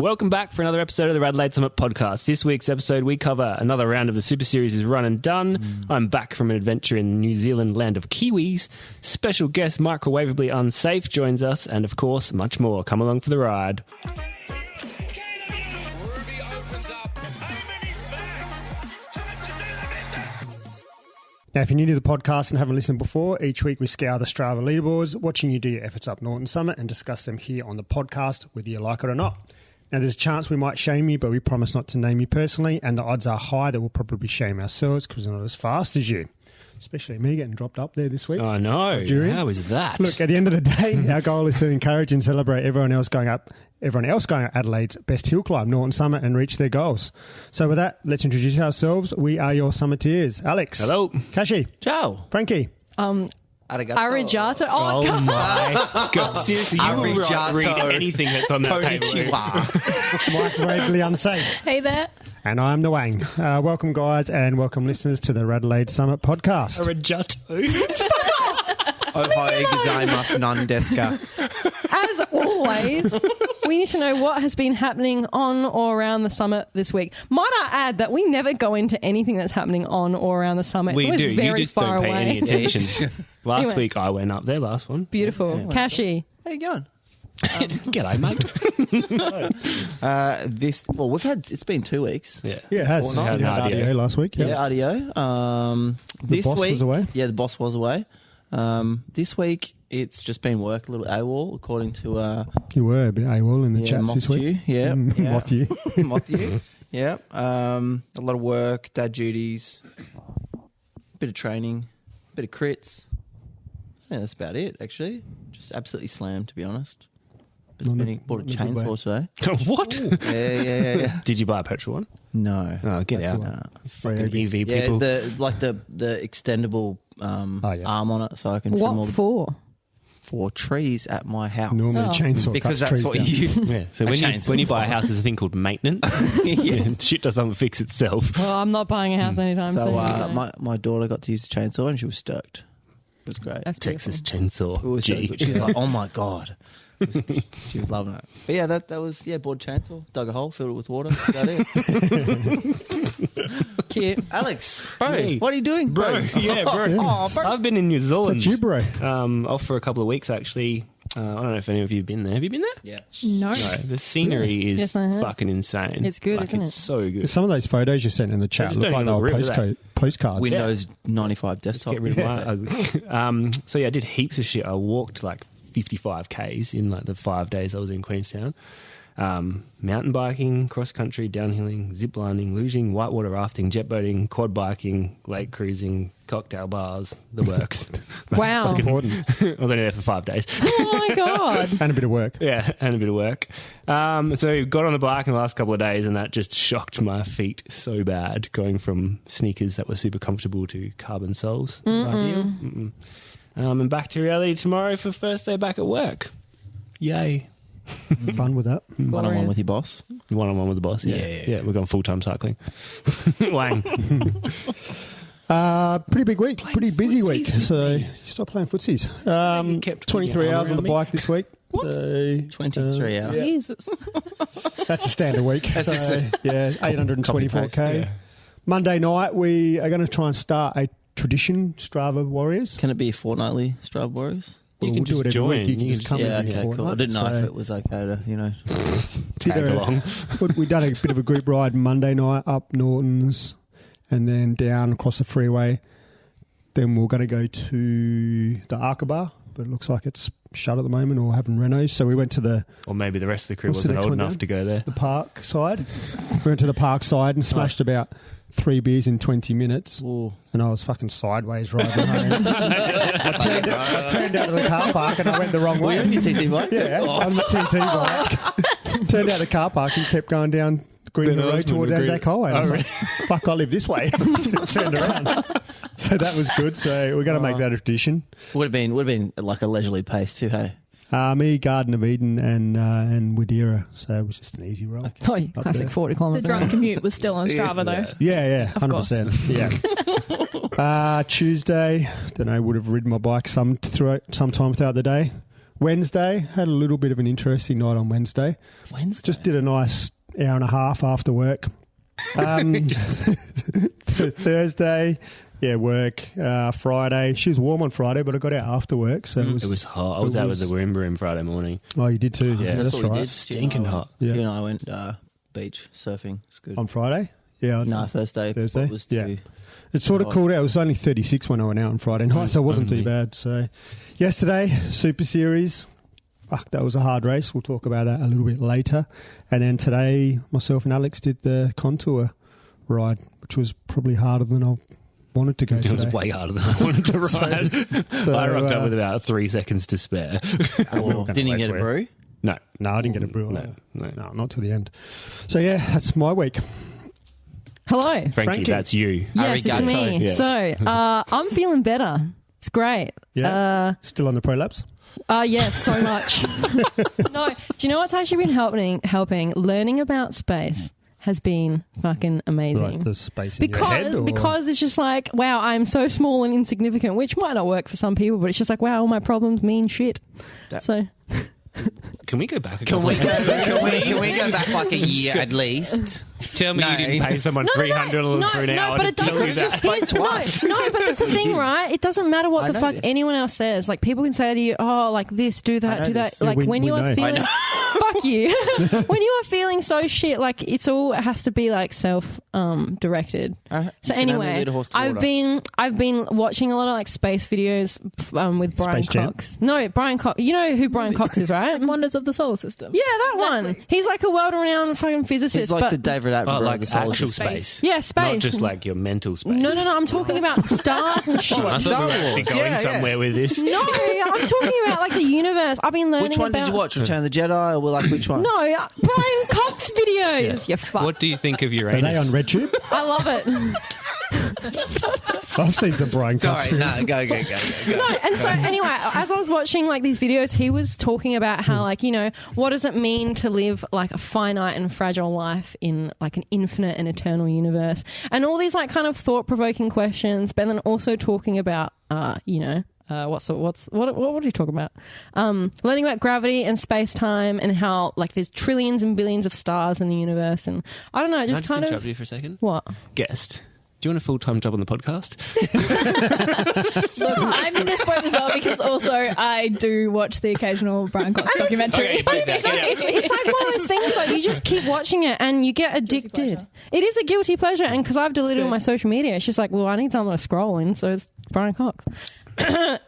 Welcome back for another episode of the RADelaide Summit podcast. This week's episode, we cover another round of the Super Series is run and done. I'm back from an adventure in New Zealand, land of Kiwis. Special guest Microwavably Unsafe joins us, and of course, much more. Come along for the ride. Now, if you're new to the podcast and haven't listened before, each week we scour the Strava leaderboards, watching you do your efforts up Norton Summit and discuss them here on the podcast, whether you like it or not. Now, there's a chance we might shame you, but we promise not to name you personally, and the odds are high that we'll probably shame ourselves because we're not as fast as you. Especially me getting dropped up there this week. I know. How is that? Look, at the end of the day, our goal is to encourage and celebrate everyone else going up Adelaide's best hill climb, Norton Summit, and reach their goals. So with that, let's introduce ourselves. We are your Summiteers. Alex. Hello. Kashi. Ciao. Frankie. Arigato. Oh my God. Seriously, you will read anything that's on that paper. Microwavably Unsafe. Hey there. And I'm the Wang. Welcome, guys, and welcome, listeners, to the RADelaide Summit podcast. Arigato. Ohio gozaimasu nan desu ka? As always, we need to know what has been happening on or around the summit this week. Might I add that we never go into anything that's happening on or around the summit. We it's do. very You just far don't pay away. any attention. Last Anyway. week I went up there, last one. Beautiful. Yeah. Kashi. How you going? G'day, mate. It's been 2 weeks. Yeah. Yeah, it has. We had We had an RDO last week. Yeah, RDO. The boss was away. Yeah, the boss was away. This week, it's just been work, a little AWOL, according to... You were a bit AWOL in the chats this week. Yeah. Matthew. Matthew. Yeah. A lot of work, dad duties, a bit of training, a bit of crits. Yeah, that's about it, actually. Just absolutely slammed, to be honest. Bought a chainsaw today. What? Yeah. Did you buy a petrol one? No. Oh, get out. Fucking EV people. Yeah, the extendable arm on it, so I can trim all What the for? for trees at my house. Normally a chainsaw Because cuts that's trees what down. you use. Yeah. So when you buy a house, there's a thing called maintenance. Yeah, shit doesn't fix itself. Well, I'm not buying a house anytime So soon. my daughter got to use the chainsaw and she was stoked. It was great. That's Texas beautiful. chainsaw. It was so Gee. good. She was like, "Oh my god." She was loving it. But yeah, that was bought chainsaw, dug a hole, filled it with water. Got it. Cute. Alex, Bro. what are you doing, bro? Yeah, bro. Oh, bro. I've been in New Zealand. That's you, bro. Off for a couple of weeks, actually. I don't know if any of you have been there. Have you been there? Yeah. No. No, the scenery is Yes, I have. fucking insane. It's good, isn't It's it? so good. Some of those photos you sent in the chat just look don't like even old look real, postcards. Windows 95 desktop. Get rid of my ugly. So yeah, I did heaps of shit. I walked like 55 Ks in like the 5 days I was in Queenstown. Mountain biking, cross country, downhilling, zip lining, luging, whitewater rafting, jet boating, quad biking, lake cruising, cocktail bars, the works. Wow. Important. I was only there for 5 days. Oh my God. And a bit of work. Yeah, and a bit of work. So got on the bike in the last couple of days, and that just shocked my feet so bad, going from sneakers that were super comfortable to carbon soles. Ideal. And back to reality tomorrow for first day back at work. Yay. Fun with that. One-on-one with your boss. One-on-one with the boss. Yeah, we're going full-time cycling. Wang. Pretty big week. Pretty busy week. So you stop playing footsies. You kept 23 hours on around the me. bike this week. What? So, 23 hours. yeah. Jesus. That's a standard week. So, yeah, 824k. Yeah. Monday night, we are going to try and start a tradition, Strava Warriors. Can it be fortnily, Strava Warriors? You We'll can do just it every join. week. You can just come Yeah, in every okay, fortnight. cool. I didn't know So if it was okay to, Tag along. we done a bit of a group ride Monday night up Norton's and then down across the freeway. Then we're going to go to the Aqaba, but it looks like it's shut at the moment or having renos. So we went to the Or maybe the rest of the crew What's the wasn't next old one enough down? to go there. park side. We went to the park side and smashed about 3 beers in 20 minutes. Ooh. And I was fucking sideways riding home. I turned out of the car park and I went the wrong Were way. you on your TT bike? Yeah, on the TT bike. Turned out the car park and kept going down Green Hill Road towards Anzac Highway. And I was like, fuck, I live this way. Turned around. So that was good. So we're going to make that a tradition. Would have been like a leisurely pace too, hey? Me, Garden of Eden and Wadera. So it was just an easy roll. Oh, yeah, classic there. 40 The kilometres. drunk commute was still on Strava, though. Yeah, Of course. 100%. Yeah. Tuesday, don't know, would have ridden my bike sometime throughout the day. Wednesday, had a little bit of an interesting night on Wednesday. Just did a nice hour and a half after work. Thursday, work. Friday, she was warm on Friday, but I got out after work, so it was hot. I was out with the Wimborough Friday morning. Oh, you did too? Yeah, that's what we did. Stinking hot. Yeah. You and I went beach surfing. It's good. On Friday? Yeah. No, Thursday. Thursday? It was It sort of cooled out. It was only 36 when I went out on Friday night, so it wasn't too bad. So, yesterday, Super Series. Fuck, that was a hard race. We'll talk about that a little bit later. And then today, myself and Alex did the contour ride, which was probably harder than I wanted to go today. It was way harder than I wanted to ride. I rocked up with about 3 seconds to spare. Didn't you get a brew? No. No, I didn't get a brew. No, not till the end. So, yeah, that's my week. Hello. Frankie. That's you. Yes, it's me. Yeah. So, I'm feeling better. It's great. Yeah. Still on the prolapse? Yeah, so much. No, do you know what's actually been helping? Learning about space has been fucking amazing. Like the space in your head? Or? Because it's just like, wow, I'm so small and insignificant, which might not work for some people, but it's just like, wow, all my problems mean shit. Can we go back? Can we go back like a year at least? Tell me you didn't pay someone $300 for an hour but to it tell doesn't you that. No, but that's the thing, right? It doesn't matter what the fuck anyone else says. Like, people can say to you, oh, like this, do that, do that. Yeah, like, when you are feeling... Fuck you. When you are feeling so shit, like, it has to be, like, self-directed. So anyway, I've been watching a lot of, like, space videos with Brian Cox. No, Brian Cox. You know who Brian Cox is, right? Wonders of the Solar System. Yeah, that one. He's like a world-renowned fucking physicist. He's like the David Attenborough like of the solar actual system. space. Yeah, space. Not just like your mental space. No, I'm talking about stars and shit. I thought we were actually going somewhere with this. No, I'm talking about like the universe. I've been learning Which one about... did you watch? Return of the Jedi? Or like which one? No, Brian Cox videos. Yeah. You fuck. What do you think of Are Uranus? they on RedTube? I love it. I've seen some Brian Cox. Sorry, no, go. No, and so anyway, as I was watching like these videos, he was talking about how like, you know, what does it mean to live like a finite and fragile life in like an infinite and eternal universe, and all these like kind of thought-provoking questions, but then also talking about you know, what are you talking about? Learning about gravity and space-time and how like there's trillions and billions of stars in the universe, and I don't know, Can I just just kind interrupt of you for a second? what? Guest. Do you want a full-time job on the podcast? Look, I'm in this boat as well because also I do watch the occasional Brian Cox documentary. It's like one of those things like you just keep watching it and you get addicted. It is a guilty pleasure, and because I've deleted all my social media, it's just like, well, I need someone to scroll in, so it's Brian Cox.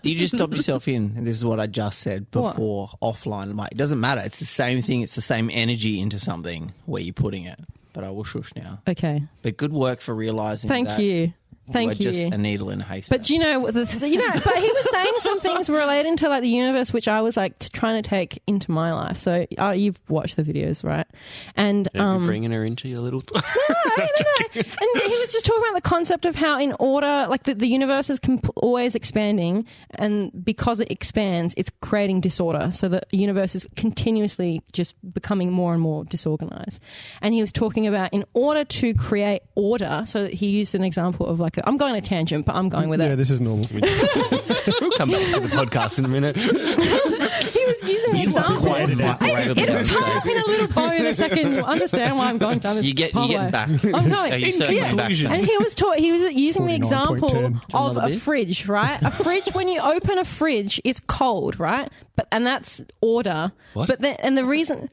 You just stopped yourself in, and this is what I just said before offline. Like, it doesn't matter. It's the same thing. It's the same energy into something where you're putting it. But I will shush now. Okay. But good work for realising Thank you. Thank you. Just a needle in a haystack. But you know, but he was saying some things relating to like the universe, which I was like trying to take into my life. So you've watched the videos, right? And Are you bringing her into your little... No. And he was just talking about the concept of how in order, like the universe is always expanding, and because it expands, it's creating disorder. So the universe is continuously just becoming more and more disorganized. And he was talking about in order to create order, so he used an example of like, I'm going on a tangent, but I'm going with it. Yeah, this is normal. We'll come back to the podcast in a minute. He was using an example. It'll tie up in a little bow in a second. You'll understand why I'm going down this You're getting back. I'm going. Are you certainly back? And he was using the example 49.10. of a fridge, right? A fridge, when you open a fridge, it's cold, right? And that's order. What? But the reason...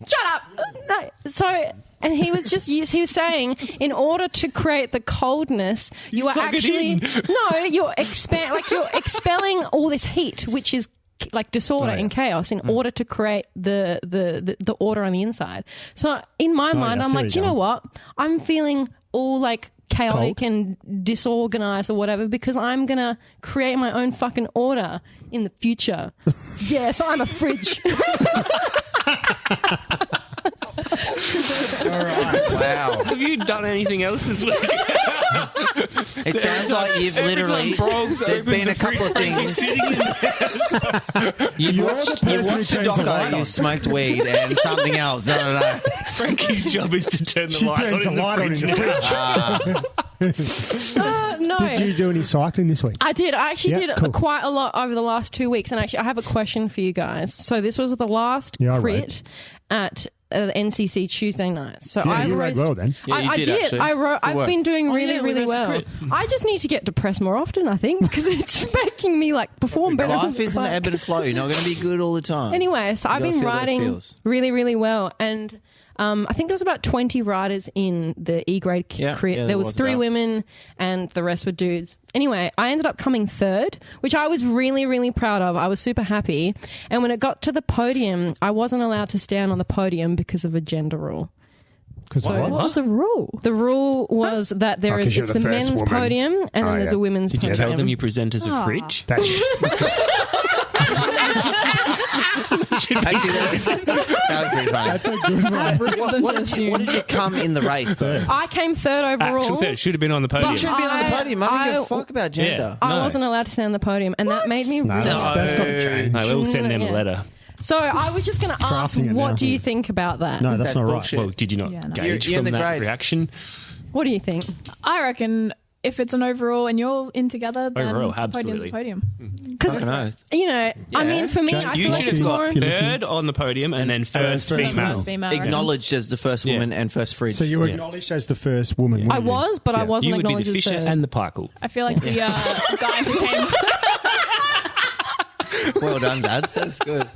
Shut up! No. So... And he was saying, in order to create the coldness, you're expelling all this heat, which is like disorder and chaos, in order to create the order on the inside. So in my mind, I'm like, you know what? I'm feeling all like chaotic and disorganized or whatever because I'm gonna create my own fucking order in the future. Yeah, so I'm a fridge. All right. Wow. Have you done anything else this week? It sounds like you've literally... There's been a couple of things. You've watched a doco, you've smoked weed, and something else. I don't know. Frankie's job is to turn the She light turns on the light on in the fridge. No. Did you do any cycling this week? I did. I actually Yeah, did cool. quite a lot over the last 2 weeks. And actually, I have a question for you guys. So this was the last Yeah, I crit rode. at the NCC Tuesday nights. So Yeah, I you rode raced- well then. Yeah, you I did, did. actually. I've work. been doing Oh, really, yeah, we really raced the well. crit. I just need to get depressed more often, I think, because it's making me perform better. Life is an ebb and flow. You're not going to be good all the time. Anyway, so I've gotta been feel those riding feels. really, really well. And I think there was about 20 riders in the E-grade Yeah, crit. yeah, there was 3 about. women and the rest were dudes. Anyway, I ended up coming third, which I was really, really proud of. I was super happy. And when it got to the podium, I wasn't allowed to stand on the podium because of a gender rule. Because What was the rule? The rule was that there 'cause is you're it's the the first men's woman. podium and then Oh, there's yeah. a women's Did you podium. tell them you present as a fridge? that's Actually, that was pretty funny. that's a good one. What did you come in the race, though? I came third overall. Actual third. Should have been on the podium. You should be on the podium. I don't give a fuck about gender. I No. wasn't allowed to stand on the podium, and that made me No, really that's got to change. No, we'll send them a Yeah. letter. So I was just going to ask, Drafting it now. what do you think about that? No, that's That's not right. bullshit. Well, did you not Yeah, no. gauge You're in from the that grade. reaction? What do you think? I reckon if it's an overall and you're in together, then Overall, podium's a absolutely. podium. Because Fucking oath. you know, I mean, for me, Jake, I You feel like should it's have more. got If you're listening. third on the podium and then first first female. First female, I reckon. Acknowledged as the first woman and first fridge. So you were Yeah. acknowledged as the first woman. I weren't you? was, but I Yeah. wasn't You would be acknowledged the as fisher the. and the Parkle. I feel like the guy who came. Well done, Dad. That's good.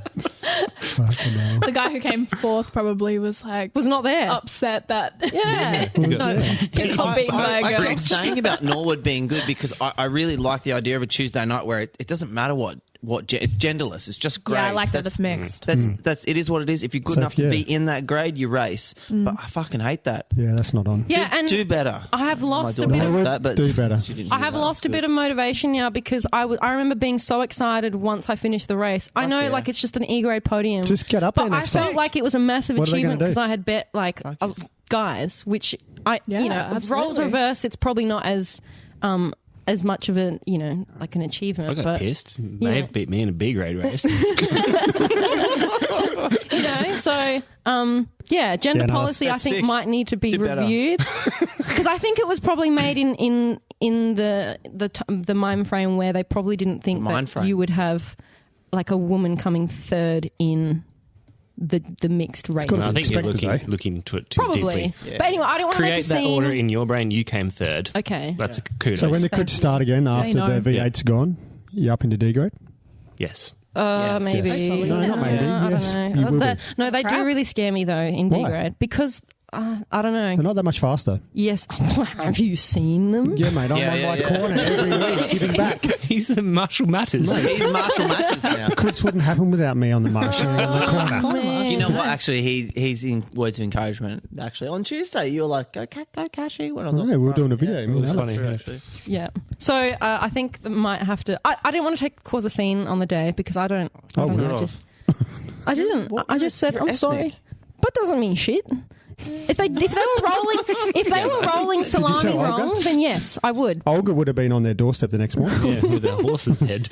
Fucking hell. The guy who came fourth probably was was not there. upset that. Yeah. No, Got beaten by a I girl. keep saying about Norwood being good because I really like the idea of a Tuesday night where it doesn't matter what it's genderless. It's just grades. Yeah, I like that it's mixed. That's it is what it is. If you're good So, enough to yeah. be in that grade, you race. But I fucking hate that. Yeah, that's not on. Yeah, and Do better. I have lost My a daughter bit does of. that, but Do better. she didn't I do have that. lost a bit of motivation now because I remember being so excited once I finished the race. I know, yeah. like, it's just an E-grade podium. Just get up but there I next felt time. like it was a massive What are they achievement gonna do? because I had bet, like, Fuck yes. guys, which I, Yeah, you know, roles absolutely. reversed, it's probably not as much of a, you know, like an achievement. I got but, pissed. Maeve beat me in a B grade race. you know, so yeah, gender Yeah, no, policy I that's think sick. might need to be Do better. reviewed because I think it was probably made in the mind frame where they probably didn't think Mind that frame. you would have like a woman coming third in the mixed race. gotta I be think you're expected, looking into it too Probably, deeply. Yeah. but anyway, I don't want to make a Create that scene. order in your brain. You came third. Okay, That's a kudos. So when the Thank crits you. start again after know. the V8's gone, you up into D grade? yes. Yes. maybe. Yes. No, not maybe. I Yes, don't you know. will They- be. no, they do Crap. really scare me though in D Why? grade because I don't know. They're not that much faster. Yes, have you seen them? Yeah, mate. I'm Yeah, on yeah, my yeah. corner every week giving back. He's the Marshall Matters. He's Marshall Matters now. Crits wouldn't happen without me on the marsh on the corner. Man. You know what? Actually, he's in words of encouragement. Actually, on Tuesday, you were like, "Go, Cashy." When I was Yeah, we were off doing a front. video. Yeah, me and was Alex. funny. true, Yeah. actually. Yeah. So I think that might have to. I didn't want to cause a scene on the day because I don't Oh, know. good. I didn't. What- I just said you're I'm ethnic. sorry, but doesn't mean shit. If they were rolling salami tell Olga? wrong, then yes, I would. Olga would have been on their doorstep the next morning. Yeah, with a horse's head.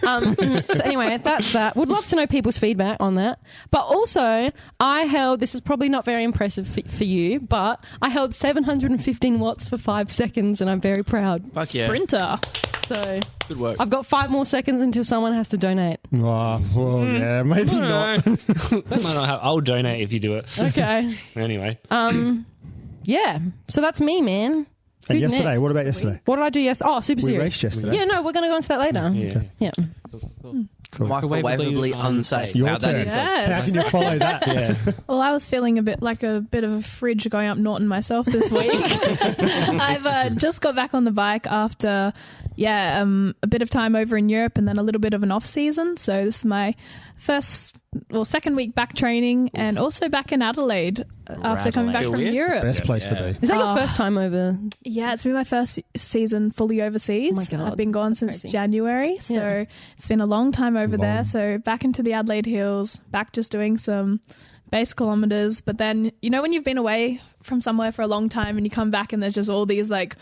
So anyway, that's that. Would love to know people's feedback on that. But also, I held. This is probably not very impressive for you, but I held 715 watts for 5 seconds, and I'm very proud. Fuck yeah. Sprinter. So Good work. I've got 5 more seconds until someone has to donate. Oh, well, yeah, maybe not. That might not have, I'll donate if you do it. Okay. Anyway. Yeah. So that's me, man. And Who's yesterday, next? what about yesterday? What did I do yesterday? Oh, super We serious. raced yesterday. Yeah, no, we're going to go into that later. Yeah. Yeah. Cool. Microwavably unsafe. Your How that turn. is. Yes. How can you follow that? Yeah. Well, I was feeling a bit of a fridge going up Norton myself this week. I've just got back on the bike after, a bit of time over in Europe and then a little bit of an off season. So this is my second week back training and also back in Adelaide after coming back from Weird. Europe. Best place to be. Is that your Oh. first time over? Yeah, it's been my first season fully overseas. Oh my God. I've been gone since Crazy. January, so Yeah. it's been a long time over Long. there. So back into the Adelaide Hills, back just doing some base kilometers. But then, you know, when you've been away from somewhere for a long time and you come back and there's just all these like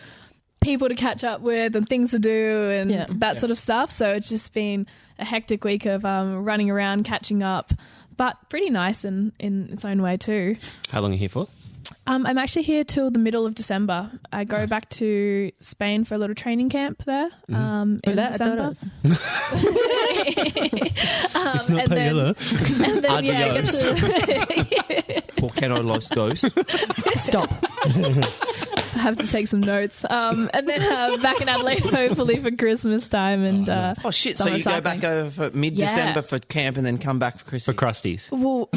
people to catch up with and things to do and Yeah. that sort of stuff. So it's just been a hectic week of running around, catching up, but pretty nice in its own way too. How long are you here for? I'm actually here till the middle of December. I go back to Spain for a little training camp there in December. It's not paella. And then yeah, I get to Por que no los dos? Stop. I have to take some notes. And then back in Adelaide, hopefully for Christmas time. And Oh shit! So you go back over for mid-December for camp and then come back for Christmas. For crusties. well,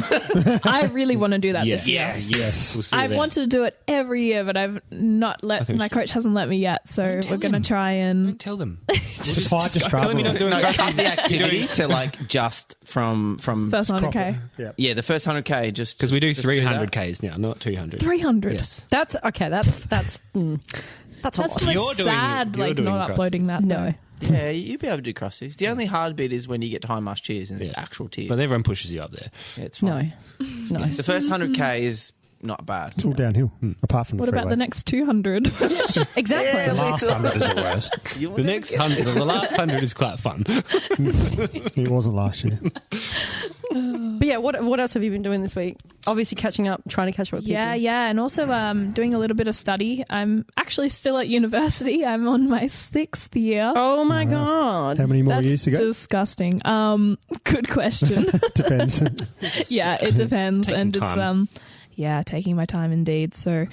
I really want to do that this year. Yes. We'll see I've then. wanted to do it every year, but I've not let my coach hasn't let me yet. So we're going to try and Tell them. Just hide the Tell them you're not doing No, crusties. cut the activity to like just from first 100k. Yeah. the first 100k just Because we do just 300Ks now, not 200. 300. Yes. That's okay. That's a That's lot. kind You're of doing- sad, you're like doing not crusties. uploading that. No. Yeah, you'll be able to do crusties. The only hard bit is when you get to high mass cheers and it's Yeah. actual tears. But everyone pushes you up there. Yeah, it's fine. No. The first 100k is not bad. It's all downhill, apart from the What about freeway. the next 200? Exactly. The last 100 is the worst. The next 100, the last 100 is quite fun. It wasn't last year. But yeah, what else have you been doing this week? Obviously catching up, trying to catch up with people. Yeah, and also doing a little bit of study. I'm actually still at university. I'm on my 6th year. Oh my god. How many more That's years to go? disgusting. Good question. Depends. Yeah, it depends, Taking and time. it's taking my time indeed. So,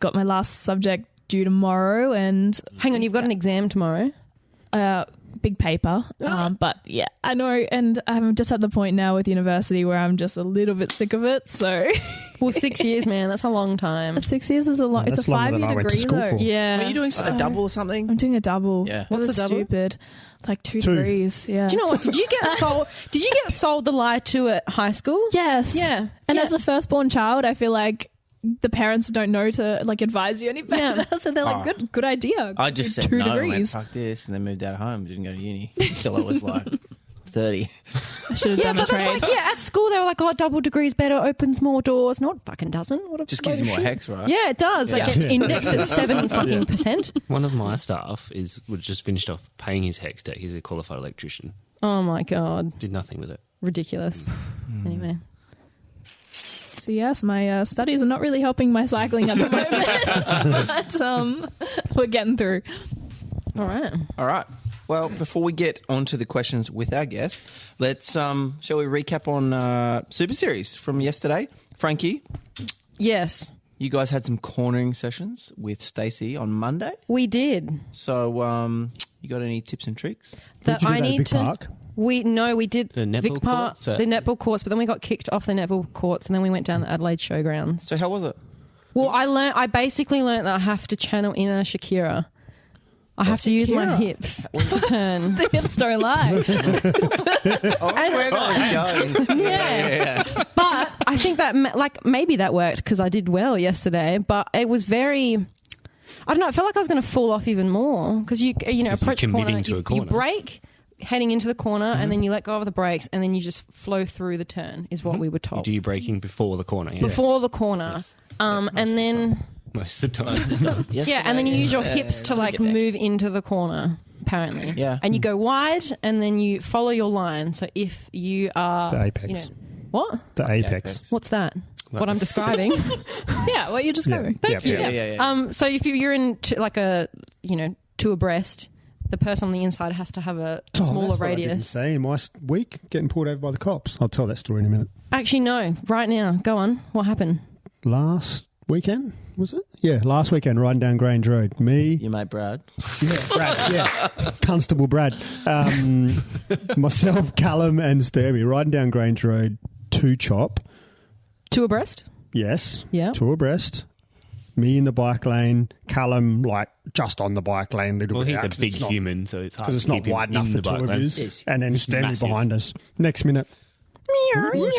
got my last subject due tomorrow, and Hang on, you've got an exam tomorrow. big paper. But yeah, I know, and I'm just at the point now with university where I'm just a little bit sick of it. So, Well, 6 years, man, that's a long time. 6 years is a lot. It's a That's longer than 5-year I went to degree school though. for. Yeah. Are you doing a double or something? I'm doing a double. Yeah. It What's was a double? stupid. Like 2 2. degrees. Yeah. Do you know what? Did you get sold? Did you get sold the lie to at high school? Yes. Yeah. And Yeah. as a firstborn child, I feel like the parents don't know to like advise you any better. So they're like, good idea. I just said 2 no, degrees. went fuck this, and then moved out of home. Didn't go to uni until I was like 30. I should have Yeah, done a but that's trade. like, yeah, at school they were like, oh, double degrees better, opens more doors. No, it fucking doesn't. What a Just gives load you of more shit. hex, right? Yeah, it does. Like, Yeah. it's indexed at 7 fucking percent. One of my staff would just finished off paying his hex debt. He's a qualified electrician. Oh my God. Did nothing with it. Ridiculous. Anyway. So yes, my studies are not really helping my cycling at the moment. But we're getting through. All right. All right. Well, before we get on to the questions with our guest, let's shall we recap on Super Series from yesterday? Frankie, Yes, you guys had some cornering sessions with Stacey on Monday. we did. So, you got any tips and tricks? Did you do that at Vic Park? We did The netball Vic Park, courts? the netball courts, but then we got kicked off the netball courts, and then we went down the Adelaide Showgrounds. So, how was it? Well, I basically learnt that I have to channel inner Shakira. I have to use my Shakira? hips to turn. The hips don't lie. Where that was going. Yeah. But I think that maybe that worked because I did well yesterday. But it was very. I don't know. I felt like I was going to fall off even more because you approach the corner, committing to a you corner. brake heading into the corner, and then you let go of the brakes, and then you just flow through the turn. Is what we were You told do your braking before the corner. Yes. before the corner, and then. Most of the time. Yeah, and then you use your hips to like move into the corner, apparently. Yeah. And you go wide and then you follow your line. So if you are The apex. what? The apex. What's that? What I'm describing. Yeah, what you're describing. Thank you. Yeah. So if you're in like a two abreast, the person on the inside has to have a Oh, smaller that's what I didn't radius. say in my week getting pulled over by the cops. I'll tell that story in a minute. Actually, no. Right now, go on. What happened? Last weekend, was it? Yeah, last weekend, riding down Grange Road. Me, Your mate Brad. yeah, Brad, yeah, Constable Brad, myself, Callum, and Sturby riding down Grange Road, 2 chop. Two abreast. Yes, Yeah. 2 abreast. Me in the bike lane, Callum like just on the bike lane, little Well, bit he's out a 'cause big it's not- human, so it's hard because it's to not keep him wide enough in for the 2 bike of lane. us. And then Stanley massive. behind us. Next minute,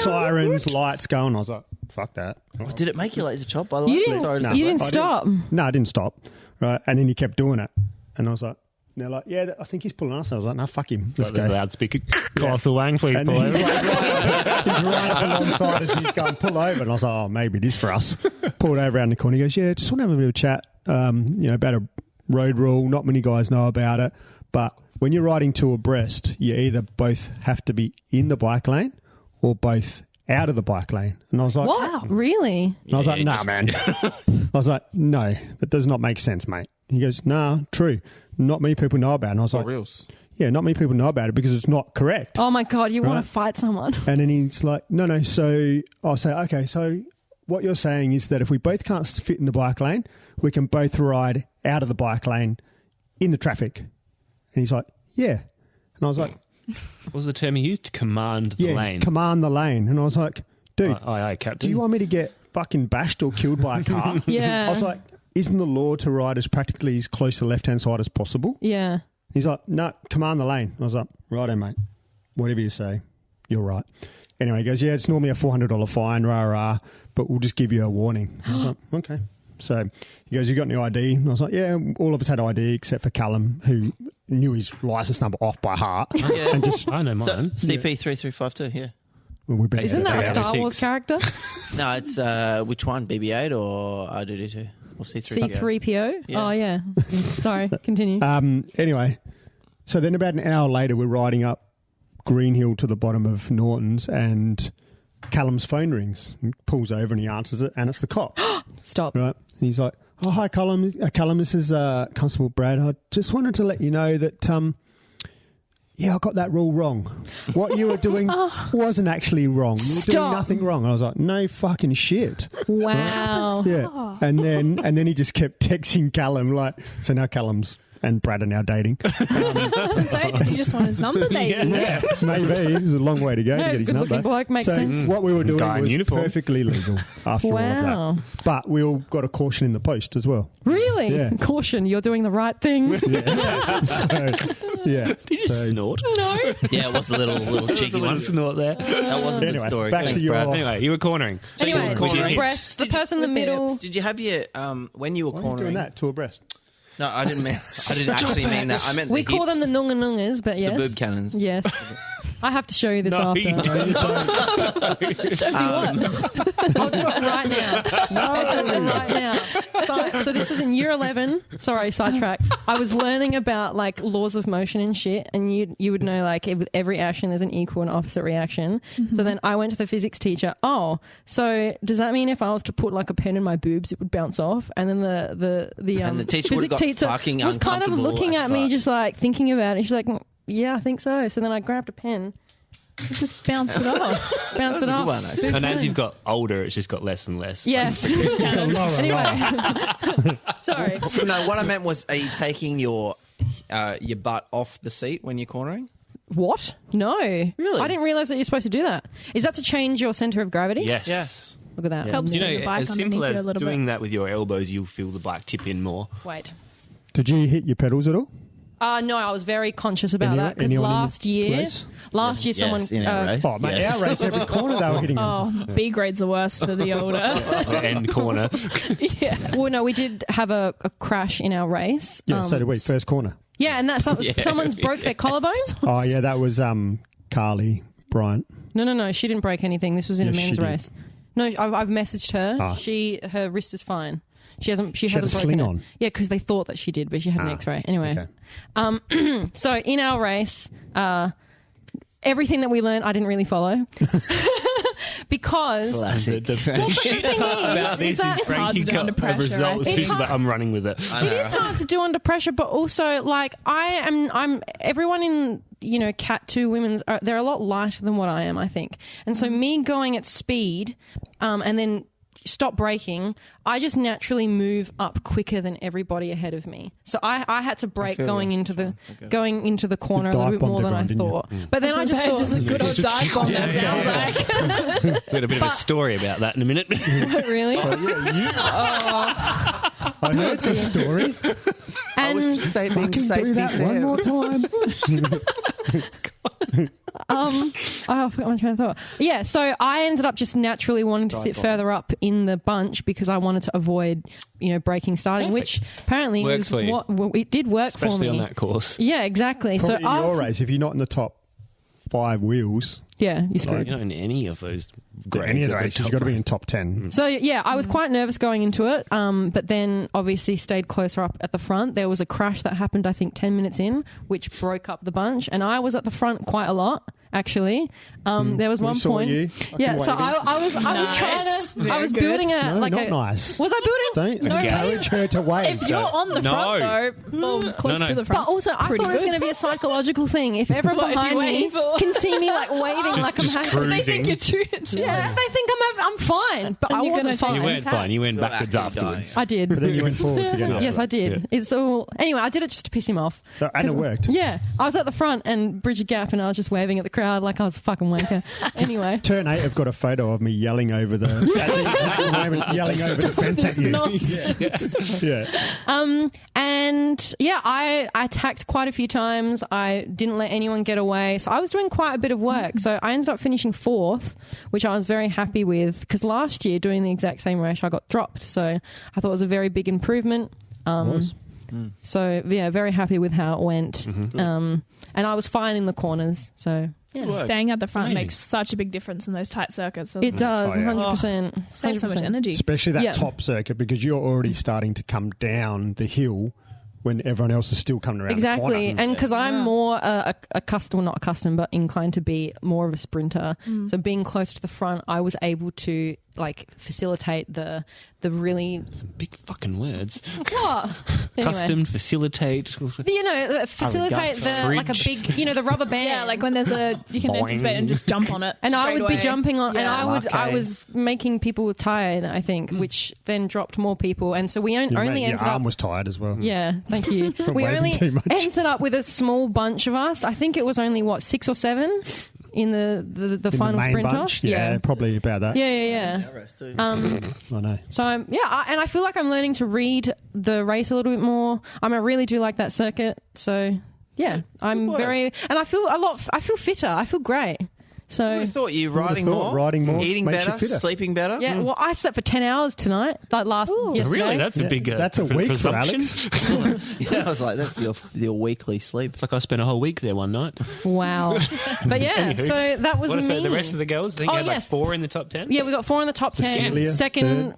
sirens, lights going. I was like, fuck that. Did it make you late to chop, by the way? You didn't. Sorry to No. say You that. didn't I stop. No, I didn't stop. Right, and then he kept doing it, and I was like, they're like, yeah, I think he's pulling us. I was like, no, fuck him. Let's Got the go. loudspeaker. Castle Wang, please And pull then over. he's right up alongside us. He's going, pull over. And I was like, oh, maybe it is for us. Pulled over around the corner. He goes, yeah, just want to have a bit of a chat, about a road rule. Not many guys know about it. But when you're riding 2 abreast, you either both have to be in the bike lane or both out of the bike lane. And I was like, What? Really? And I was like, nah, man. I was like, no, that does not make sense, mate. He goes, nah, true. Not many people know about it. And I was like, reals. yeah, not many people know about it because it's not correct. Oh my God, you want to fight someone? And then he's like, no. So I'll say, okay, so what you're saying is that if we both can't fit in the bike lane, we can both ride out of the bike lane in the traffic. And he's like, yeah. And I was like, What was the term he used? Command the lane. Command the lane. And I was like, dude, Aye, Captain. do you want me to get fucking bashed or killed by a car? Yeah. I was like, isn't the law to ride as practically as close to the left-hand side as possible? Yeah. He's like, no, command the lane. I was like, righto, mate. Whatever you say, you're right. Anyway, he goes, yeah, it's normally a $400 fine, rah, but we'll just give you a warning. I was like, okay. So he goes, you got any ID? And I was like, yeah, all of us had ID except for Callum, who knew his license number off by heart. Yeah. And just, I know So, mine. CP3352, yeah. well, we better Isn't get that a it out. Star Wars character? No, it's which one? BB-8 or R2D2? Or C3PO? C3PO? Yeah. Oh, yeah. Sorry, continue. Anyway, so then about an hour later, we're riding up Green Hill to the bottom of Norton's, and Callum's phone rings. He pulls over and he answers it, and it's the cop. Stop. Right? And he's like, oh, hi, Callum. Callum, this is Constable Brad. I just wanted to let you know that, I got that rule wrong. What you were doing wasn't actually wrong. You were doing Stop. nothing wrong. And I was like, no fucking shit. Wow. Yeah. And then he just kept texting Callum, like, so now Callum's and Brad are now dating. So did you just want his number, maybe? Yeah, maybe. It's a long way to go to Yeah, get he's his a good-looking number. bloke, makes so sense. what we were doing Guy in was uniform. perfectly legal after all Wow. of that. But we all got a caution in the post as well. Really? Yeah. Caution, you're doing the right thing. Did you just snort? No. Yeah, it was a little There was a cheeky little one. snort there. That wasn't a Anyway, good story. back to Thanks, your- Brad. Anyway, you were cornering. So you Anyway, were cornering. Did you- breast, the person in the middle. Did you have your when you were Why are you cornering? doing that to a breast? No, I didn't actually mean that. I meant We the call them hips, the nunga nungas, but yes. the boob cannons. Yes. I have to show you this No, after. you don't. Show me what? I'll do it right now. I'll do it right now. So this is in year 11. Sorry, sidetrack. I was learning about like laws of motion and shit, and you would know like with every action there's an equal and opposite reaction. So then I went to the physics teacher. Oh, so does that mean if I was to put like a pen in my boobs, it would bounce off? And then the And the teacher would've physics got teacher fucking was kind of uncomfortable looking as at me, fuck. just like thinking about it. She's like, yeah, I think so. So then I grabbed a pen, Just bounce it off. bounced it That's a good off. one, actually. And as you've got older, it's just got less and less. Yes. Anyway, sorry. No, what I meant was, are you taking your butt off the seat when you're cornering? What? No. Really? I didn't realise that you're supposed to do that. Is that to change your centre of gravity? Yes. Yes. Look at that. Helps You know, Your bike as simple underneath you as a little doing bit. that with your elbows, you'll feel the bike tip in more. Wait. Did you hit your pedals at all? No, I was very conscious about Any- that because anyone in the last year, race? someone. in our race. Oh, mate, Yes. our race, every corner they were hitting him. Oh, B grade's the worst for the older. The end corner. Well, no, we did have a crash in our race. Yeah, so did we. First corner. Yeah, and someone's broke their collarbone. Oh, yeah, that was Carly Bryant. No, she didn't break anything. This was in Yes, a she men's did. race. No, I've messaged her. Ah. Her wrist is fine. She hasn't had broken a sling it. on. Yeah, because they thought that she did, but she had an X-ray. Anyway, Okay. so in our race, everything that we learned, I didn't really follow. Because Classic. The thing shit is about this that is it's hard Frankie to do got under a pressure, result. right? She's like, I'm running with it. it is hard to do under pressure, but also like I'm everyone in Cat 2 women's they're a lot lighter than what I am, I think, and so me going at speed and then stop braking, I just naturally move up quicker than everybody ahead of me. So I had to brake going into the corner a little dive bit more bombed than I everyone, didn't you? thought. But then I just thought, just a good old dive bomb. That sounds like. We had a bit of a story about that in a minute. really? I heard this story. I was And just saying being Fucking do safety that one more time. I forgot my train of thought. Yeah, so I ended up just naturally wanting to sit further up in the bunch because I wanted to avoid, braking starting, which apparently Works for you. it did work for Especially me. on that course. Yeah, exactly. Probably so in your race, if you're not in the top 5 wheels, yeah, you screwed. You know, in any of those grades. any of the at the races, top you've got to be in top 10. So yeah, I was quite nervous going into it, but then obviously stayed closer up at the front. There was a crash that happened, I think, 10 minutes in, which broke up the bunch, and I was at the front quite a lot. actually. There was one saw point. you. Yeah, so waving. I was trying to. Very I was good. building a No, like not a. nice. Was I building? Don't encourage her to wave. If you're on the front though, or close No. to the front, But also, I pretty thought it was good. going to be a psychological thing. If everyone What, if you behind me wave or- can see me like waving like I'm just happy. cruising. They think you're true. Yeah, they think I'm fine, but And I you're wasn't gonna fine. You weren't fine. You went Still backwards active, afterwards. I did. But then you went forwards again. after Yes, that. I did. It's all anyway. I did it just to piss him off. So- and it 'Cause- worked. Yeah, I was at the front and bridge a gap, and I was just waving at the crowd like I was a fucking wanker. Anyway, Turn 8 have got a photo of me yelling over the yelling over the fence at you. Yeah. and yeah, I attacked quite a few times. I didn't let anyone get away, so I was doing quite a bit of work. So I ended up finishing 4th, which I was very happy with because last year doing the exact same race I got dropped. So I thought it was a very big improvement. So yeah, very happy with how it went. And I was fine in the corners. So yeah, Staying at the front Amazing. makes such a big difference in those tight circuits. doesn't it does, Oh, yeah. 100%. Saves so much 100%. energy. Especially that Yeah. top circuit because you're already starting to come down the hill when everyone else is still coming around the Exactly, corner. and because I'm more accustomed, well, not accustomed, but inclined to be more of a sprinter. So being close to the front, I was able to like facilitate the really Big fucking words. what anyway. Custom, facilitate. Facilitate the like a fridge. big the rubber band. Yeah, like when there's you can Boing. anticipate and just jump on it. and I straight would be away. jumping on, and Yeah. I Okay. was making people tired. I think, which then dropped more people, and so we only Your ended arm up. was tired as well. Yeah, thank you. We waving only too much. ended up with a small bunch of us. I think it was only 6 or 7 in the In final the main sprint bunch, off. yeah, probably about that. Yeah. I know. So and I feel like I'm learning to read the race a little bit more. I really do like that circuit. So yeah, I'm work. very, and I feel I feel fitter. I feel great. I So thought you would've riding thought more, riding more eating makes you better, fitter. sleeping better. yeah, well, I slept for 10 hours tonight, like yesterday. Really? That's a big. That's a week for presumption. Alex. Yeah, I was like, that's your weekly sleep. It's like I spent a whole week there one night. Wow. But yeah, Anywho, so that was What me. say the rest of the girls? I think you had yes. like 4 in the top 10. Yeah, we got 4 in the top 10. Cecilia, Second,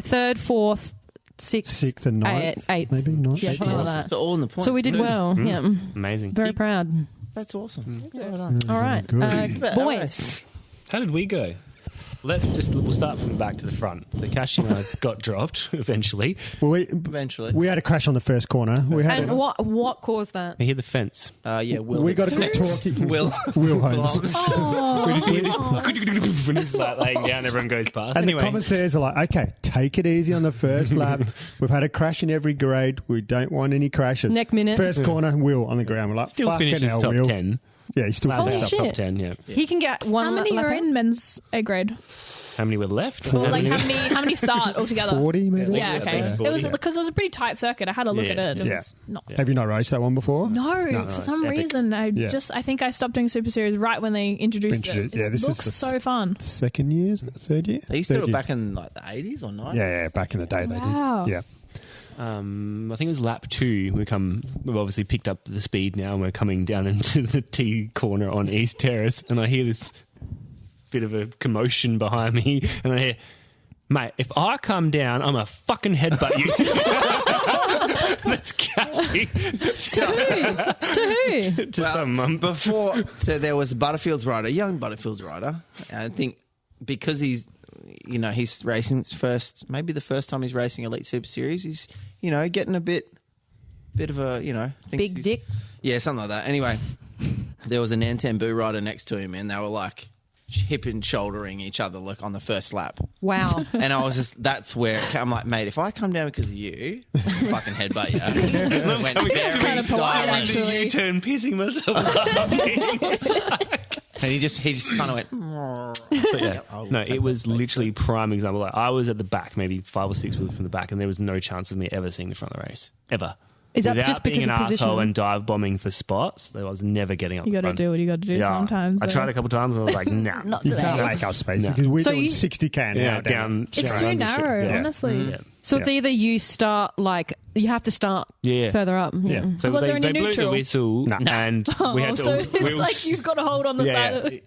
third, fourth, sixth, 6th and 9th, eighth. maybe 9th. Yeah, something like that. So all in the points. So we did too. well. Yeah, Amazing. very proud. That's awesome. All right, Good. boys. How did we go? We'll start from the back to the front. The Cashy and I got dropped eventually. Well, Eventually. we had a crash on the first corner. We had And what caused that? I hear the fence. Yeah, Will. we got a good talking. Will. Will Holmes. We just hear this when he's like laying down, everyone goes past. And Anyway, the commentators are like, okay, take it easy on the first lap. We've had a crash in every grade. We don't want any crashes. Neck minute. First corner, Will on the ground. We're like, still fucking finishes hell, top Will. 10. Yeah, he's still Loud Holy out shit. top 10, yeah. He can get one. How many lap are out. in men's A grade? How many were left? Or like how many start altogether? 40 maybe? Yeah, Yeah, at okay. least It was 40. because it was a pretty tight circuit. I had a look Yeah. at it. It Yeah. was not. Have you not raced that one before? No, for some epic. reason I think I stopped doing Super Series right when they introduced it. Yeah, It this is looks the so fun. Second year? Is it the third year? They used to do Third it year. back in like the 80s or 90s. Yeah, back in the day Wow. they did. Yeah. I think it was lap 2. We've obviously picked up the speed now, and we're coming down into the T corner on East Terrace, and I hear this bit of a commotion behind me, and I hear, mate, if I come down, I'm a fucking headbutt you. That's Cassie. To who? To some Before, so there was a Butterfields rider, a young Butterfields rider. I think because he's racing maybe the first time he's racing Elite Super Series. He's, getting a bit of a, thinks Big he's- dick. Yeah, something like that. Anyway, there was an Nantambu rider next to him, and they were like hip and shouldering each other like on the first lap. Wow. And I was that's where I'm like, mate, if I come down because of you, I'll fucking headbutt you. And it went very kind of polite, silent. actually. You turn pissing myself laughing. And he just kind of went. But yeah, no, it was literally prime example. Like, I was at the back, maybe 5 or 6 wheels from the back, and there was no chance of me ever seeing the front of the race. Ever. Is that Without just being because an of position? asshole and dive bombing for spots, I was never getting up You the got to front. do what you got to do Yeah. sometimes. I though. tried a couple of times and I was like, nah. Not You today. can't make up space No. because we're So doing you- 60 can Yeah, now. down. It's down too under narrow, shit. Yeah. honestly. Yeah. So it's either you start like You have to start Yeah. further up. Yeah. So Was they, there any they blew the neutral? whistle, and we had to. so it's like you've got to hold on the side of it.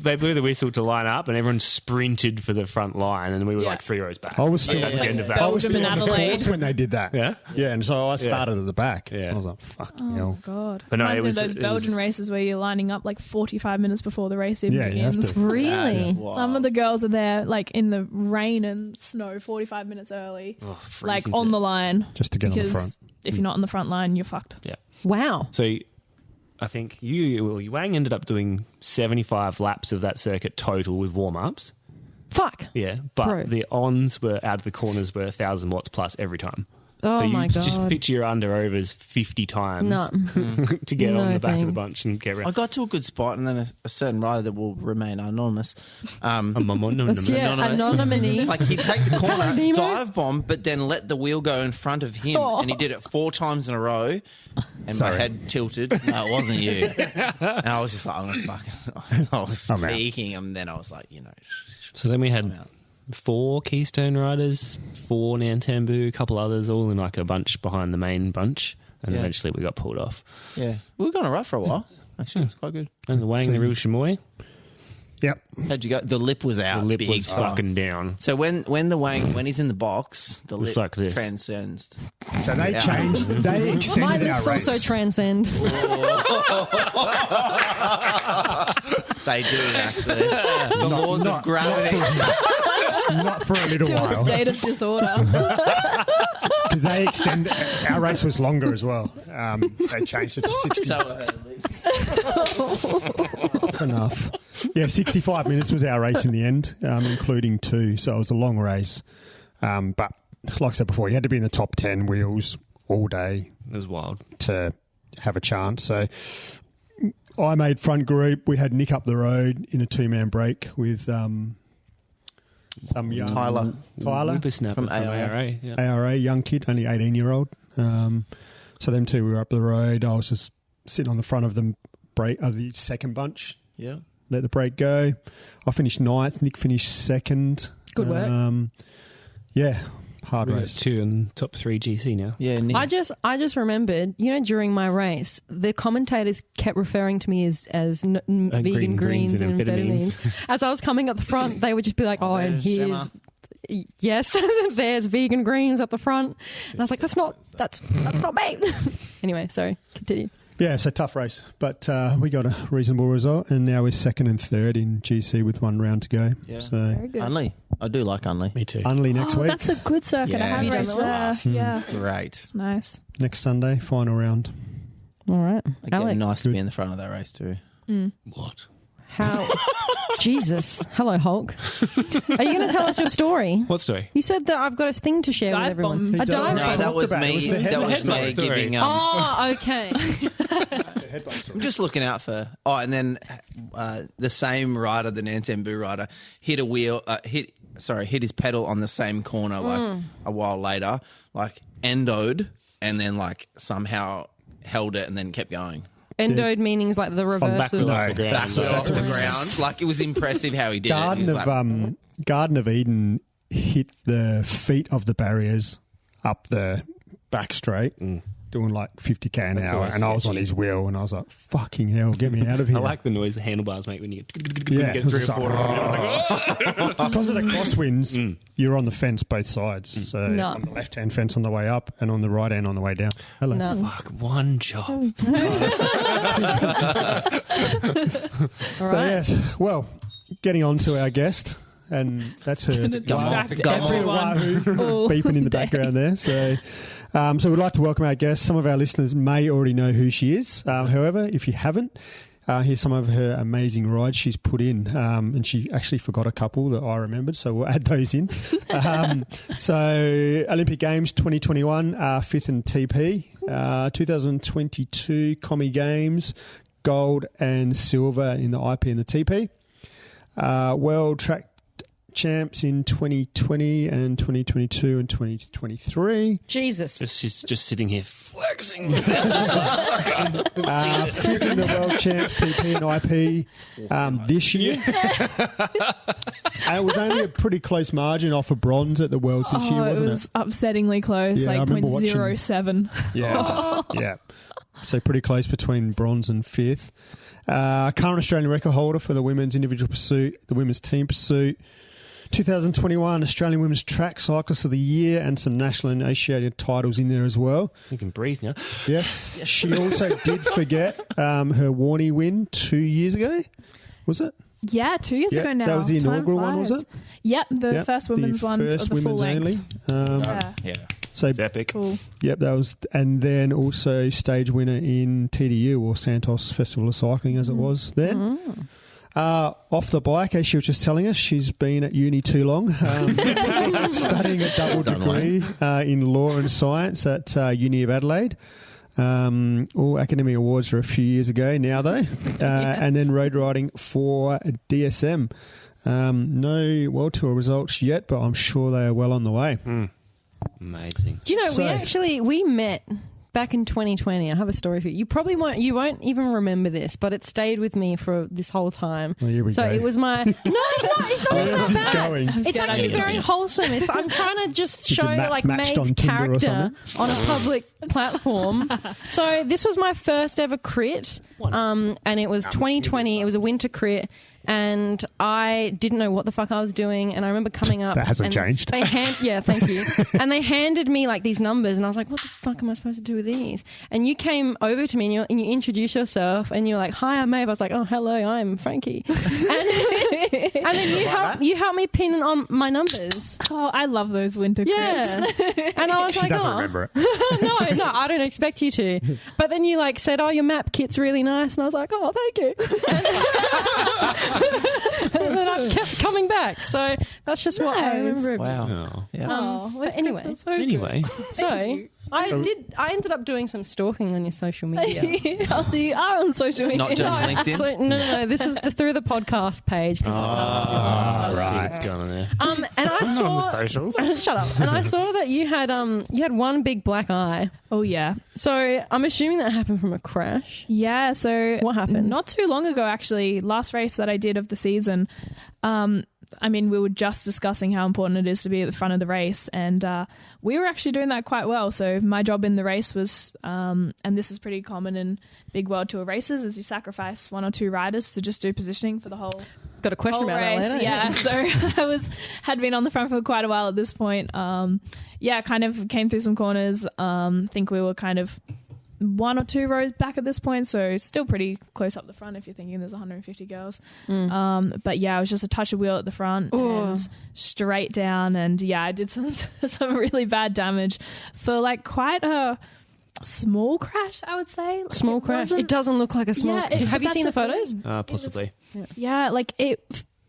They blew the whistle to line up, and everyone sprinted for the front line, and we were Yeah. like 3 rows back. I was still That's the end of that. I was Belgium still and on the Adelaide. course when they did that. Yeah? Yeah, and so I started at the back. Yeah. I was like, fuck Oh hell. God! But no, Reminds it me was- of those it Belgian was- races where you're lining up like 45 minutes before the race even Yeah, you have begins. to. Really? Some of the girls are there like in the rain and snow 45 minutes early, Oh, like freezing on to the line. Just to get on the Because front. if you're not on the front line, you're fucked. Yeah. Wow. So I think Wang ended up doing 75 laps of that circuit total with warm-ups. Fuck. Yeah, but Bro. the ons were out of the corners were 1,000 watts plus every time. Oh so you my just God. picture your under-overs 50 times No. to get No on the back of the thanks. bunch and get I around. got to a good spot, and then a certain rider that will remain anonymous. Yeah, Anonymous. anonymity. Like he'd take the corner, Nemo. dive bomb, but then let the wheel go in front of him, Oh. and he did it 4 times in a row. And Sorry. my head tilted. No, it wasn't you. And I was just like, I'm gonna fucking. I was I'm out. peeking, and then I was like, So then we had I'm out. 4 Keystone riders, 4 Nantambu, a couple others, all in like a bunch behind the main bunch. And Yeah. eventually we got pulled off. Yeah, we were going to rough for a while. Actually, it was quite good. And the Wang, the real Chamoy, Yep. How'd you go? The lip was the out. lip big was time. fucking down. So when the Wang when he's in the box, the It's lip like this. So transcends. they changed, they My extended our lips race. also transcend. They do actually. The laws of gravity. Not for a little To a while. state of disorder. Because they extended, our race was longer as well. They changed it to 60. So are her lips. Enough. Yeah, 65 minutes was our race in the end, including 2. So it was a long race. But like I said before, you had to be in the top 10 wheels all day It was wild. to have a chance. So I made front group. We had Nick up the road in a 2-man break with some young Tyler. Whippersnapper From from ARA. ARA. Yeah. ARA, young kid, only 18-year-old. So them two were up the road. I was just sitting on the front of the break of the second bunch. Yeah. Let the break go. I finished 9th. Nick finished 2nd. Good work. Yeah, hard We got race. 2 and top 3 GC now. Yeah. Nick. I just remembered, during my race, the commentators kept referring to me as vegan green greens greens and and amphetamines. As I was coming up the front, they would just be like, "Oh, and there's here's Gemma. yes, there's vegan greens at the front." And I was like, "That's not me." Anyway, sorry, continue. Yeah, so tough race. But we got a reasonable result, and now we're 2nd and 3rd in GC with 1 round to go. Yeah. So Very good. Unley. I do like Unley. Me too. Unley next Oh, week. that's a good circuit. Yeah, I have me raced too. there. Yeah, Great. it's nice. Next Sunday, final round. All right, Again, Alex, nice to be in the front of that race too. What? how? Jesus, hello Hulk. Are you going to tell us your story? What story? You said that I've got a thing to share with Dive everyone. bomb. A He's dive No, No, bomb? that was about it. It me. was the That was headline me story. giving. Oh, okay. I'm just looking out for. Oh, and then the same rider, the Nantambu rider, hit a wheel. Hit his pedal on the same corner like a while later, like endoed, and then like somehow held it and then kept going. Endoed meanings like the reverse back of wheel off the ground. Back wheel off the ground. Like it was impressive how he did Garden it. of Garden of Eden hit the feet of the barriers up the back straight, doing like 50k an hour, always and I was on sketchy. his wheel, and I was like, "Fucking hell, get me out of here!" I like the noise the handlebars make when you Yeah, get 3 or 4 it's around. because of the crosswinds. You're on the fence both sides, so No. on the left hand fence on the way up, and on the right hand on the way down. Hello. No. Fuck, one job. So, yes, well, getting on to our guest, and that's her Distract Go on. everyone. wahoo beeping in the background there. So, so we'd like to welcome our guest. Some of our listeners may already know who she is. However, if you haven't, here's some of her amazing rides she's put in. And she actually forgot a couple that I remembered, so we'll add those in. So, Olympic Games 2021, 5th in TP. 2022 Commie Games, gold and silver in the IP and the TP. World Track champs in 2020 and 2022 and 2023. Jesus. She's just sitting here flexing. Fifth in the world champs, TP and IP this year. And it was only a pretty close margin off of bronze at the Worlds this year, wasn't it was upsettingly close, Yeah, I like remember watching- 0.07. Yeah. Yeah. So pretty close between bronze and fifth. Current Australian record holder for the women's individual pursuit, the women's team pursuit. 2021 Australian Women's Track Cyclist of the Year, and some national and Asiatic titles in there as well. You can breathe now. Yes. She also did forget her Warney win 2 years ago. Was it? Yeah, 2 years ago now. That was the Time inaugural one, was flies. it? Yep, the first women's one of first the full women's length. only. Yeah, Yeah. So It's epic. cool. Yep, that was, and then also stage winner in TDU, or Santos Festival of Cycling as it was then. Off the bike, as she was just telling us, she's been at uni too long, studying a double degree in law and science at Uni of Adelaide. All academic awards were a few years ago now, though. And then road riding for DSM. No World Tour results yet, but I'm sure they are well on the way. Amazing. Do you know, So- we met back in 2020. I have a story for you. You won't even remember this, but it stayed with me for this whole time. Well, here we so go. it was my... No, it's not even Where's that this bad. going? It's scared actually I'm very going. wholesome. I'm trying to just Did you show matched Maeve's on Tinder or character something? on a public platform. So this was my first ever crit, and it was 2020. It was a winter crit. And I didn't know what the fuck I was doing. And I remember coming up. That hasn't and changed. Yeah, thank you. And they handed me like these numbers, and I was like, what the fuck am I supposed to do with these? And you came over to me and you introduced yourself, and you were like, hi, I'm Maeve. I was like, oh, hello, I'm Frankie. And then you helped me pin on my numbers. Oh, I love those winter Yeah. crits. And I was She like, doesn't oh. remember it. No, I don't expect you to. But then you like said, oh, your map kit's really nice. And I was like, oh, thank you. And then I kept coming back. So that's just what I Nice. remember. Wow. Oh. Yeah. Oh, But anyway, that's so good. Anyway, so I ended up doing some stalking on your social media. Oh, so you are on social media. Not just LinkedIn. So, no. This is through the podcast page. 'Cause right. What's going on there? and I saw on the socials. Shut up. And I saw that you had one big black eye. Oh, yeah. So I'm assuming that happened from a crash. Yeah, so What happened? Not too long ago, actually, last race that I did of the season. I mean, we were just discussing how important it is to be at the front of the race, and we were actually doing that quite well. So my job in the race was, and this is pretty common in big World Tour races, is you sacrifice one or two riders to just do positioning for the whole Got a question about race. that later. Yeah, so had been on the front for quite a while at this point. Kind of came through some corners. Think we were kind of one or two rows back at this point, so still pretty close up the front if you're thinking there's 150 girls. But yeah, it was just a touch of wheel at the front and straight down, and yeah, I did some really bad damage for like quite a small crash, I would say. Like, Small crash. wasn't- It doesn't look like a small. Yeah, Have you that's seen the the photos? thing. Possibly. Yeah, like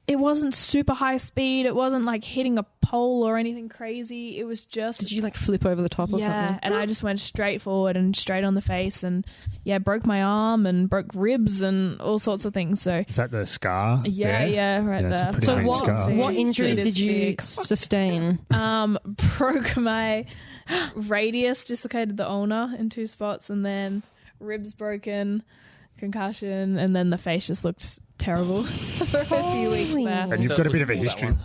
it wasn't super high speed. It wasn't like hitting a pole or anything crazy. It was just Did you like flip over the top or yeah, something? and I just went straight forward and straight on the face, and yeah, broke my arm and broke ribs and all sorts of things. So Is that the scar? yeah, there? yeah, right Yeah, it's a there. pretty So main what scar. what injuries did you sustain? Broke my radius, dislocated the ulna in 2 spots, and then ribs broken, concussion, and then the face just looked terrible for a few weeks there. And you've got a bit of a history.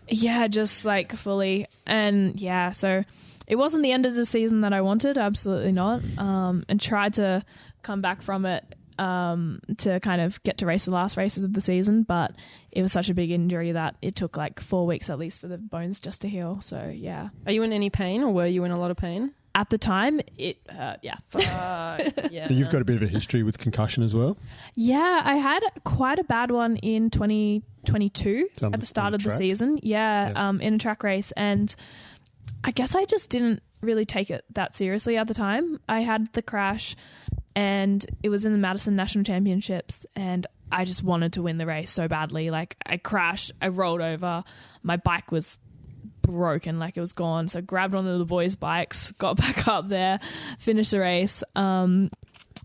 Yeah, just like fully. And yeah, so it wasn't the end of the season that I wanted, absolutely not. And tried to come back from it to kind of get to race the last races of the season, but it was such a big injury that it took like 4 weeks at least for the bones just to heal. So yeah. Are you in any pain, or were you in a lot of pain? At the time, it hurt, yeah. Yeah. You've got a bit of a history with concussion as well. Yeah, I had quite a bad one in 2022 at the start of the track? season. Yeah, in a track race. And I guess I just didn't really take it that seriously at the time. I had the crash and it was in the Madison National Championships, and I just wanted to win the race so badly. Like, I crashed, I rolled over, my bike was broken, like it was gone. So I grabbed onto the boys' bikes, got back up there, finished the race.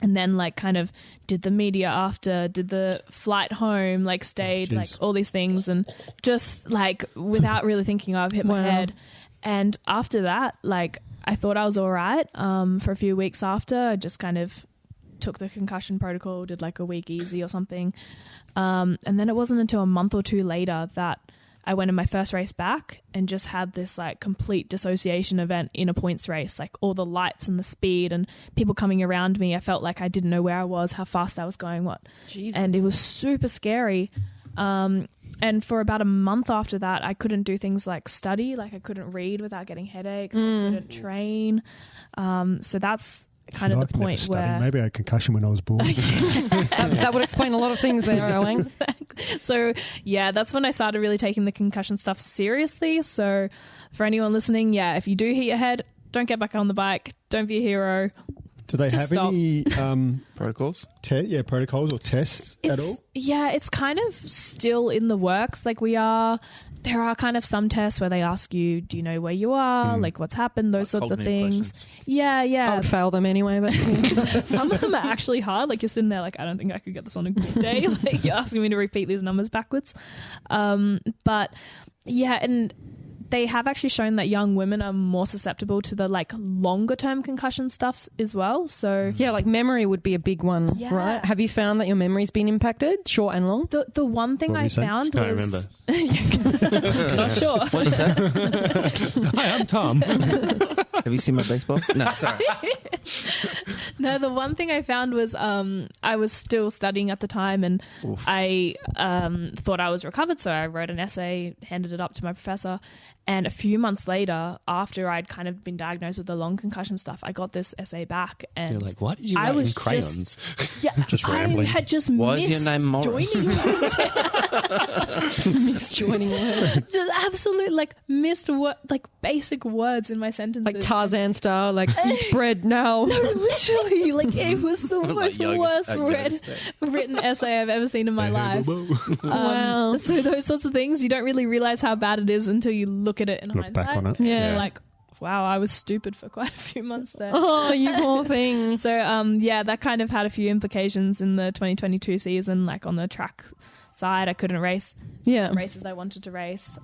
And then like kind of did the media after, did the flight home, like stayed, like all these things, and just like without really thinking, I've hit my head. And after that, like I thought I was all right for a few weeks after. I just kind of took the concussion protocol, did like a week easy or something. And then it wasn't until a month or two later that I went in my first race back and just had this like complete dissociation event in a points race, like all the lights and the speed and people coming around me. I felt like I didn't know where I was, how fast I was going, what. Jesus. And it was super scary. And for about a month after that, I couldn't do things like study, like I couldn't read without getting headaches, I couldn't train. So that's kind of the point where maybe I had concussion when I was born. That would explain a lot of things there, Owen. So yeah, that's when I started really taking the concussion stuff seriously. So for anyone listening, yeah, if you do hit your head, don't get back on the bike, don't be a hero. Do they have any protocols? Protocols or tests at all? Yeah, it's kind of still in the works. Like there are kind of some tests where they ask you, do you know where you are? Like what's happened? Those sorts of things. Questions. Yeah. I would fail them anyway, but some of them are actually hard. Like you're sitting there like, I don't think I could get this on a good day. Like you're asking me to repeat these numbers backwards. But yeah, and they have actually shown that young women are more susceptible to the like longer term concussion stuff as well. So yeah, like memory would be a big one, right? Have you found that your memory's been impacted, short and long? The one thing I found was... Can't remember. Not sure. What is that? Hi, I'm Tom. Have you seen my baseball? No, sorry. No, the one thing I found was I was still studying at the time, and I thought I was recovered, so I wrote an essay, handed it up to my professor, and a few months later, after I'd kind of been diagnosed with the long concussion stuff, I got this essay back, and you're like, "Why did you write in crayons?" Just rambling. I had just Why missed is your name Morris? Misjoining words. Just absolute like missed like basic words in my sentences, like Tarzan style, like eat bread now. No, literally, like it was the most worst written essay I've ever seen in my life. Wow. So those sorts of things, you don't really realize how bad it is until you look at it in hindsight. Back on it. Yeah, like wow, I was stupid for quite a few months there. Oh, you poor thing. So yeah, that kind of had a few implications in the 2022 season, like on the track side, I couldn't race races I wanted to race.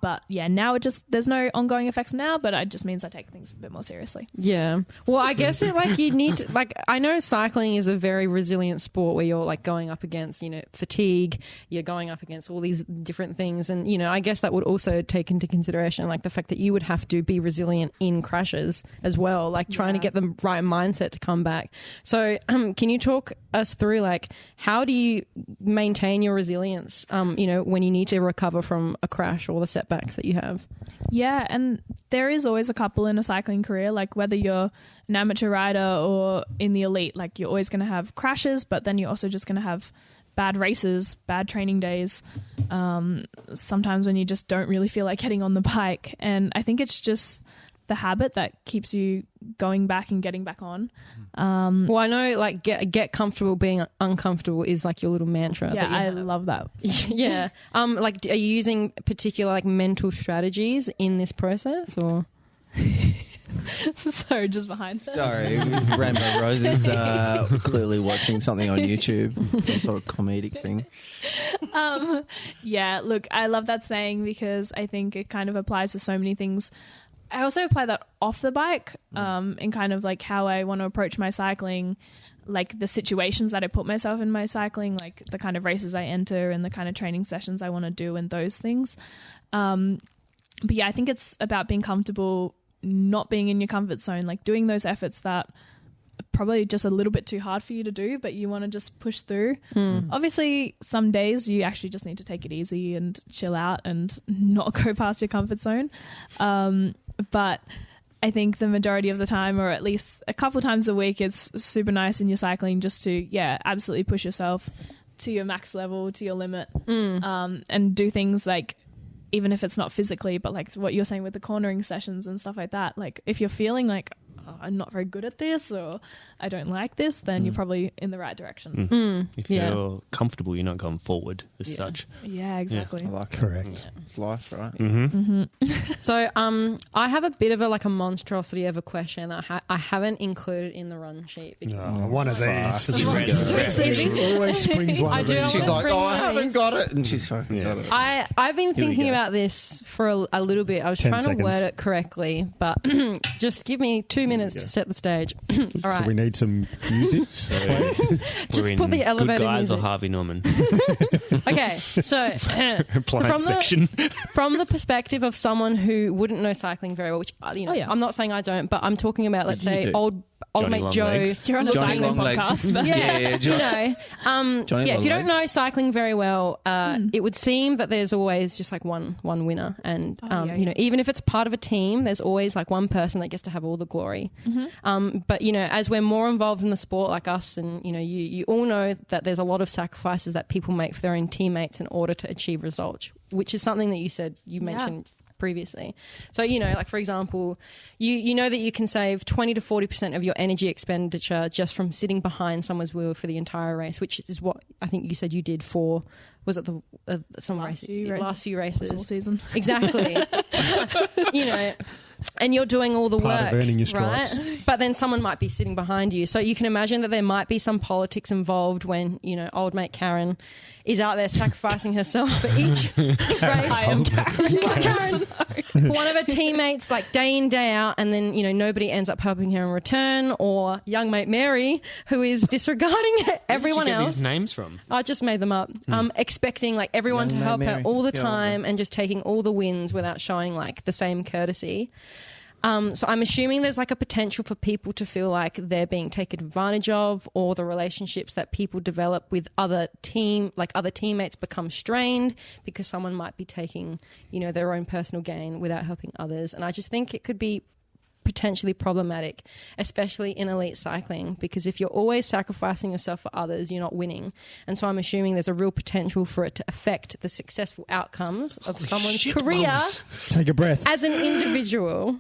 But yeah, now there's no ongoing effects now, but it just means I take things a bit more seriously. Yeah. Well, I guess you need to, like, I know cycling is a very resilient sport where you're like going up against, fatigue, you're going up against all these different things. And, I guess that would also take into consideration like the fact that you would have to be resilient in crashes as well, like trying to get the right mindset to come back. So can you talk us through like, how do you maintain your resilience, when you need to recover from a crash or the setbacks that you have? Yeah, and there is always a couple in a cycling career, like whether you're an amateur rider or in the elite, like you're always going to have crashes, but then you're also just going to have bad races, bad training days, sometimes when you just don't really feel like getting on the bike. And I think it's just the habit that keeps you going back and getting back on. Well, I know like get comfortable being uncomfortable is like your little mantra. Yeah, I love that. Yeah. Like, are you using particular like mental strategies in this process or? So just behind her. Sorry, Rainbow Rose is clearly watching something on YouTube, some sort of comedic thing. Yeah, look, I love that saying because I think it kind of applies to so many things. I also apply that off the bike in kind of like how I want to approach my cycling, like the situations that I put myself in my cycling, like the kind of races I enter and the kind of training sessions I want to do and those things. But yeah, I think it's about being comfortable, not being in your comfort zone, like doing those efforts that are probably just a little bit too hard for you to do, but you want to just push through. Obviously, some days you actually just need to take it easy and chill out and not go past your comfort zone. But I think the majority of the time, or at least a couple times a week, it's super nice in your cycling just to, absolutely push yourself to your max level, to your limit, and do things like, even if it's not physically, but like what you're saying with the cornering sessions and stuff like that. Like if you're feeling like, I'm not very good at this, or I don't like this, then you're probably in the right direction. If you're comfortable, you're not going forward as such. Yeah, exactly. I like it. Correct. It's life, right? So I have a bit of a monstrosity of a question that I haven't incled in the run sheet. Because One of these. It Always springs one I of do these. always She's like, bring I one of haven't these. got it. And she's fucking got it. I've been Here we thinking go. about this for a little bit. I was 10 trying seconds. to word it correctly, but just give me 2 minutes to set the stage. All So right. we need some music. Just We're put in the elevator Good Guys music. or Harvey Norman. Okay, so Appliance section. from the perspective of someone who wouldn't know cycling very well, which I'm not saying I don't, but I'm talking about, let's You say, do. old Johnny mate Long Joe. Legs. You're on a Johnny cycling Longlegs. podcast. But Yeah, Johnny if you don't Longlegs. know cycling very well, it would seem that there's always just like one winner, and even if it's part of a team, there's always like one person that gets to have all the glory. But as we're more involved in the sport, like us, and you all know that there's a lot of sacrifices that people make for their own teammates in order to achieve results, which is something that you mentioned previously. So, like for example, you know that you can save 20 to 40% of your energy expenditure just from sitting behind someone's wheel for the entire race, which is what I think you said you did for, was it the last few races? all season. Exactly. And you're doing all the Part work, of earning your stripes. right? But then someone might be sitting behind you. So you can imagine that there might be some politics involved when, old mate Karen is out there sacrificing herself for each race. I am Karen. For one of her teammates, like day in, day out, and then, nobody ends up helping her in return, or young mate Mary, who is disregarding everyone Where did you get else. these names from? I just made them up. Expecting like everyone Young to help mate her Mary. all the Go on, time and just taking all the wins without showing like the same courtesy. So I'm assuming there's like a potential for people to feel like they're being taken advantage of, or the relationships that people develop with other teammates become strained because someone might be taking, their own personal gain without helping others. And I just think it could be potentially problematic, especially in elite cycling, because if you're always sacrificing yourself for others, you're not winning. And so I'm assuming there's a real potential for it to affect the successful outcomes of someone's career Take a breath. as an individual.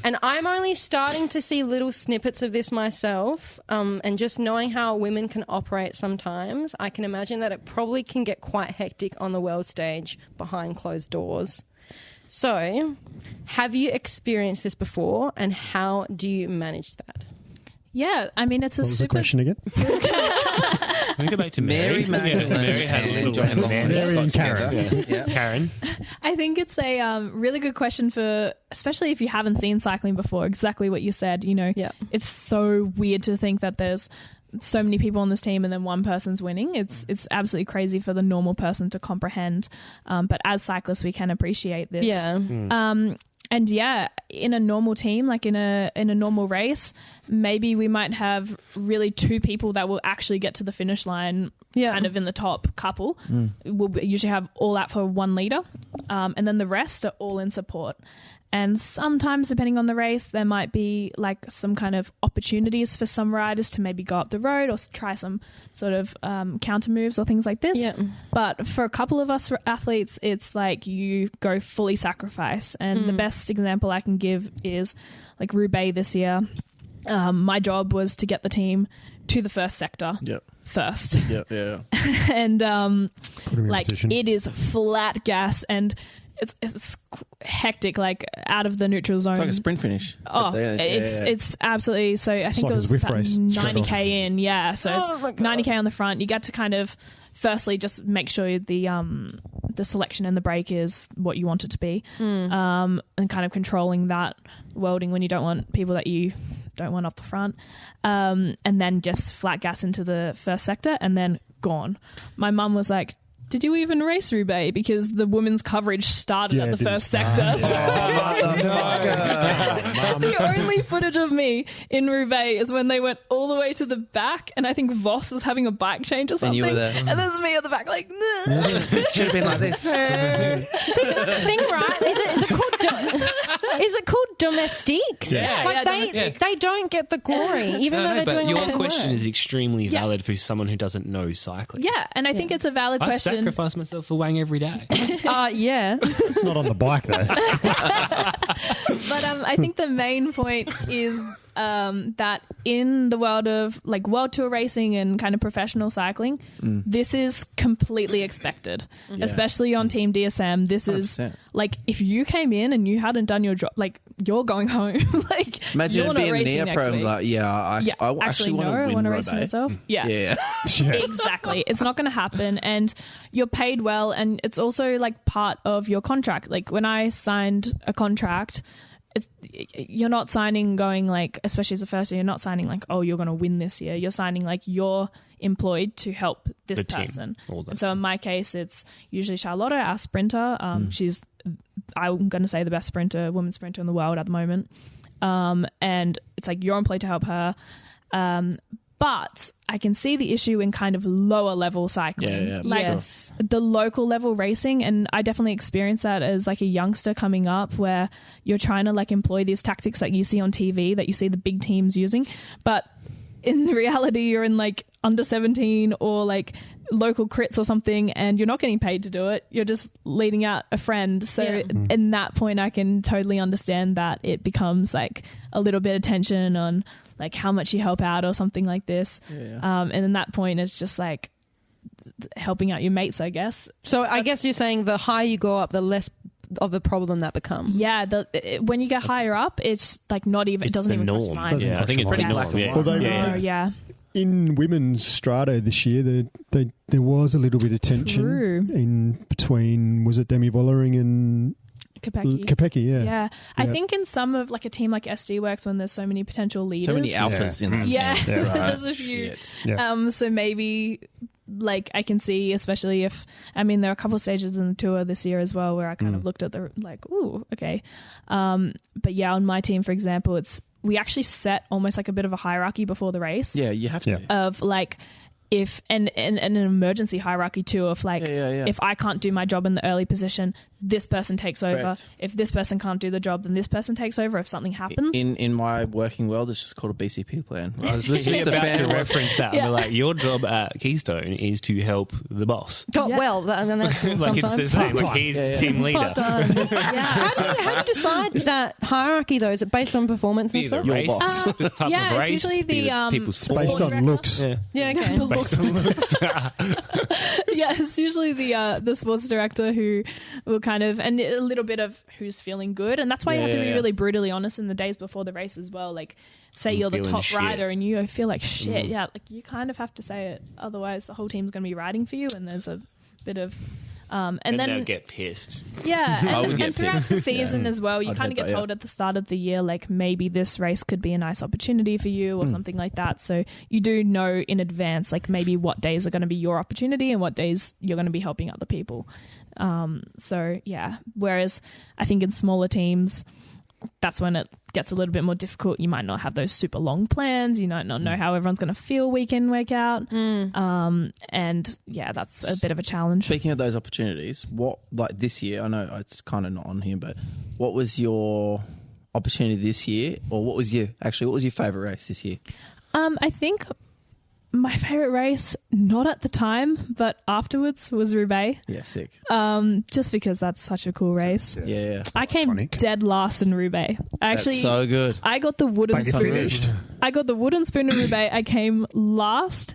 And I'm only starting to see little snippets of this myself, and just knowing how women can operate sometimes, I can imagine that it probably can get quite hectic on the world stage behind closed doors. So, have you experienced this before, and how do you manage that? Yeah, I mean, it's a What was the super. question again? Can we go back to Mary? Mary Yeah, Mary had a little Johnny man. Mary and Karen. Yeah. Karen. I think it's a really good question for, especially if you haven't seen cycling before. Exactly what you said. Yeah. It's so weird to think that there's so many people on this team and then one person's winning. It's absolutely crazy for the normal person to comprehend. But as cyclists, we can appreciate this. Yeah. And yeah, in a normal team, like in a normal race, maybe we might have really two people that will actually get to the finish line, kind of in the top couple. We'll usually have all out for one leader, and then the rest are all in support. And sometimes, depending on the race, there might be like some kind of opportunities for some riders to maybe go up the road or try some sort of counter moves or things like this. Yeah. But for a couple of us athletes, it's like you go fully sacrifice. And the best example I can give is like Roubaix this year. My job was to get the team to the first sector first. Yeah. And Put them in like position. it is flat gas and it's hectic, like out of the neutral zone. It's like a sprint finish. Oh, it's absolutely. So I think like it a was Zwift about race, straight 90k in. Yeah, so it's 90k on the front. You get to kind of firstly just make sure the selection and the brake is what you want it to be, and kind of controlling that welding when you don't want people that you don't want off the front, and then just flat gas into the first sector and then gone. My mum was like, did you even race Roubaix? Because the women's coverage started at the first sector. So the only footage of me in Roubaix is when they went all the way to the back, and I think Voss was having a bike change or something. And you were there. And there's me at the back like, nah. Should have been like this. See, that's the thing, right? Is it called domestiques? Yeah. Like they don't get the glory, even though they're but doing all your the question work. is extremely valid for someone who doesn't know cycling. Yeah, and I think it's a valid I question. sacrifice myself for Wang every day. Yeah. It's not on the bike though. But I think the main point is that in the world of like world tour racing and kind of professional cycling, this is completely expected, especially on Team DSM. This 100%. is like, if you came in and you hadn't done your job, like you're going home. Like, Imagine you're it being not racing near next pro. week. Like, I actually want to win race Roubaix. myself. Yeah. Exactly. It's not going to happen, and you're paid well, and it's also like part of your contract. Like when I signed a contract, you're not signing going like, especially as a first year, you're not signing like, oh, you're going to win this year. You're signing like you're employed to help this The team, person. all that. And so in my case, it's usually Charlotta, our sprinter. She's, I'm going to say, the best sprinter, women's sprinter in the world at the moment. And it's like you're employed to help her. But I can see the issue in kind of lower level cycling. Yeah, like Yes. the local level racing. And I definitely experienced that as like a youngster coming up, where you're trying to like employ these tactics that you see on TV, that you see the big teams using. But in reality, you're in like under 17 or like local crits or something, and you're not getting paid to do it. You're just leading out a friend. So in that point, I can totally understand that it becomes like a little bit of tension on like how much you help out or something like this. And in that point, it's just like helping out your mates, I guess. So I guess you're saying the higher you go up, the less of a problem that becomes. Yeah, when you get higher up, it's like not even, it It's doesn't the even cross norm. your mind. Yeah, I think it's Pretty pretty black normal. and Yeah. white. Although Yeah. in women's Strado this year, there was a little bit of tension True. in between, was it Demi Vollering and Kopecky? Yeah. Yeah. I think in some of like a team like SD Works, when there's so many potential leaders. So many alphas in that Yeah. team. There's a few. Shit. Yeah. So maybe like I can see, especially if, I mean, there are a couple of stages in the tour this year as well where I kind of looked at the like, ooh, okay. But yeah, on my team, for example, we actually set almost like a bit of a hierarchy before the race. Yeah, you have to. Yeah. Of like, if and an emergency hierarchy too, of like, if I can't do my job in the early position, this person takes over. Correct. If this person can't do the job, then this person takes over if something happens. In my working world, it's just called a BCP plan. I was literally About to reference that. Yeah. They're like, your job at Keystone is to help the boss. Got Yeah. well, I mean, that's Like it's the sometimes. same. Like he's team leader. Part-time. Yeah. How do you decide that hierarchy though? Is it based on performance and Be the stuff? race, boss. the type Yeah, of it's race, usually be the, people's the form. Based sport on director. looks. Yeah. Yeah, okay. Based on looks. Yeah, it's usually the sports director who will kind of, and a little bit of who's feeling good, and that's why you have to be really brutally honest in the days before the race as well. Like, say you're the feeling top shit. rider and you feel like shit. Yeah, like you kind of have to say it, otherwise the whole team's going to be riding for you, and there's a bit of. And And then they'll get pissed. yeah, I would and get throughout the pissed. season as well, you I'd kind of hate get that, told at the start of the year, like maybe this race could be a nice opportunity for you or something like that. So you do know in advance, like maybe what days are going to be your opportunity and what days you're going to be helping other people. So yeah, whereas I think in smaller teams, that's when it gets a little bit more difficult. You might not have those super long plans. You might not know how everyone's going to feel week in, week out. And yeah, that's a bit of a challenge. Speaking of those opportunities, what, like this year, I know it's kind of not on here, but what was your opportunity this year, or what was your favourite race this year? I think my favorite race, not at the time, but afterwards, was Roubaix. Yeah, sick. Just because that's such a cool race. Yeah. I came Iconic. dead last in Roubaix. That's so good. I got the wooden But you spoon. finished. I got the wooden spoon in Roubaix. I came last,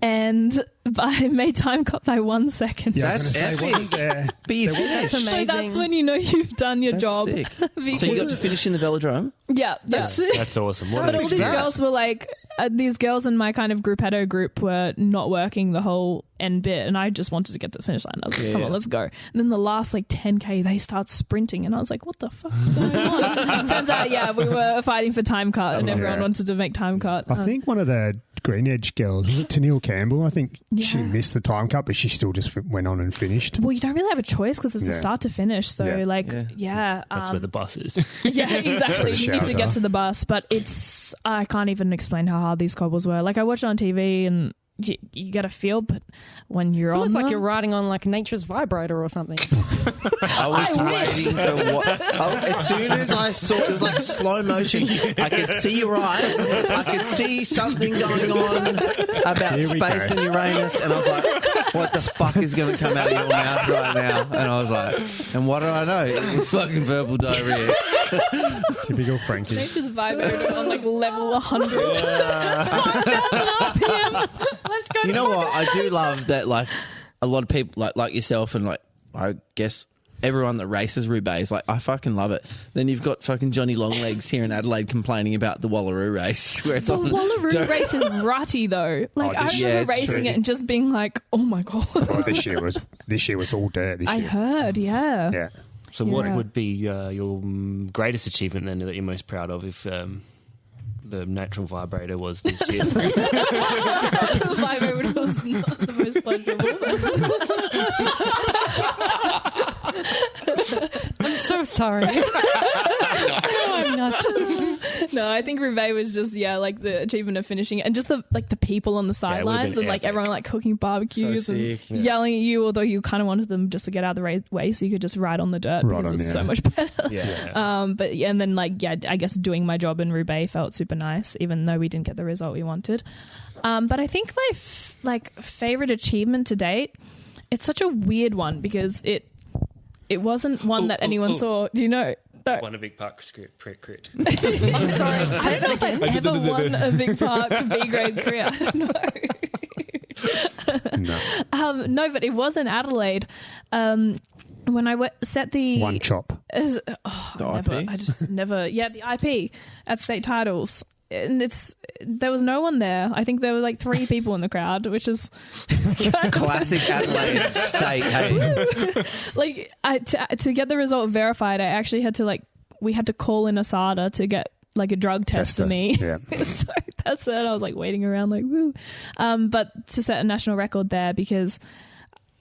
and I made time cut by 1 second. Yeah, I was That's gonna say, epic. wasn't there? But you finished. That's So amazing. that's when you know you've done your That's job. sick. Because- So you got to finish in the velodrome? yeah. That's sick. That's awesome. What But an all these that? girls were like, these girls in my kind of gruppetto group were not working the whole end bit, and I just wanted to get to the finish line. I was like, come on, let's go. And then the last like 10K, they start sprinting, and I was like, what the fuck is going on? Turns out, yeah, we were fighting for time cut, and everyone wanted to make time cut. I think one of the Green Edge girls, was it Tennille Campbell? I think she Yeah. missed the time cut, but she still just went on and finished. Well, you don't really have a choice because it's a Yeah. start to finish. So, Yeah. like, yeah. That's where the bus is. Yeah, exactly. the You need to shelter. get to the bus, but I can't even explain how hard these cobbles were. Like, I watched it on TV and you get a feel, but when you're It's almost on like them- you're riding on like nature's vibrator or something. I was waiting for what. As soon as I saw it was like slow motion. I could see your eyes. I could see something going on about Here we space go. and Uranus, and I was like, "What the fuck is going to come out of your mouth right now?" And I was like, "And what do I know? It was fucking verbal diarrhea." Typical Frankie. Nature's vibrating on like level 100. Let's go. You know what? I do love that, like, a lot of people, like yourself and, like, I guess everyone that races Roubaix, like, I fucking love it. Then you've got fucking Johnny Longlegs here in Adelaide complaining about the Wallaroo race. Where it's The on Wallaroo race is rutty though. Like, I remember it's racing true. it and just being like, oh my God. Oh, this year was all dirt. I heard, yeah. Yeah. So what Yeah. would be your greatest achievement then that you're most proud of if the natural vibrator was this year? Vibrator was not the most pleasurable. I'm so sorry. No, I'm not. No, I think Roubaix was just like the achievement of finishing it, and just the people on the sidelines been and like epic. everyone like cooking barbecues So and sick, yeah. yelling at you, although you kind of wanted them just to get out of the way so you could just ride on the dirt Right because on, it's yeah. so much better. Yeah. But yeah, and then I guess doing my job in Roubaix felt super nice, even though we didn't get the result we wanted. But I think my favorite achievement to date, it's such a weird one because it wasn't one that anyone saw. Do you know? No. Won a big park crit. I'm sorry. I don't know if I've ever won a Big Park B grade career. I don't know. No. No, but it was in Adelaide. When I set the One chop. The never, IP? I just never. Yeah, the IP at state titles. And there was no one there. I think there were like 3 people in the crowd, which is Classic Adelaide state, hey. like to get the result verified. I actually had to we had to call in ASADA to get like a drug test for me. Yeah. So that's it. I was like waiting around like woo. But to set a national record there because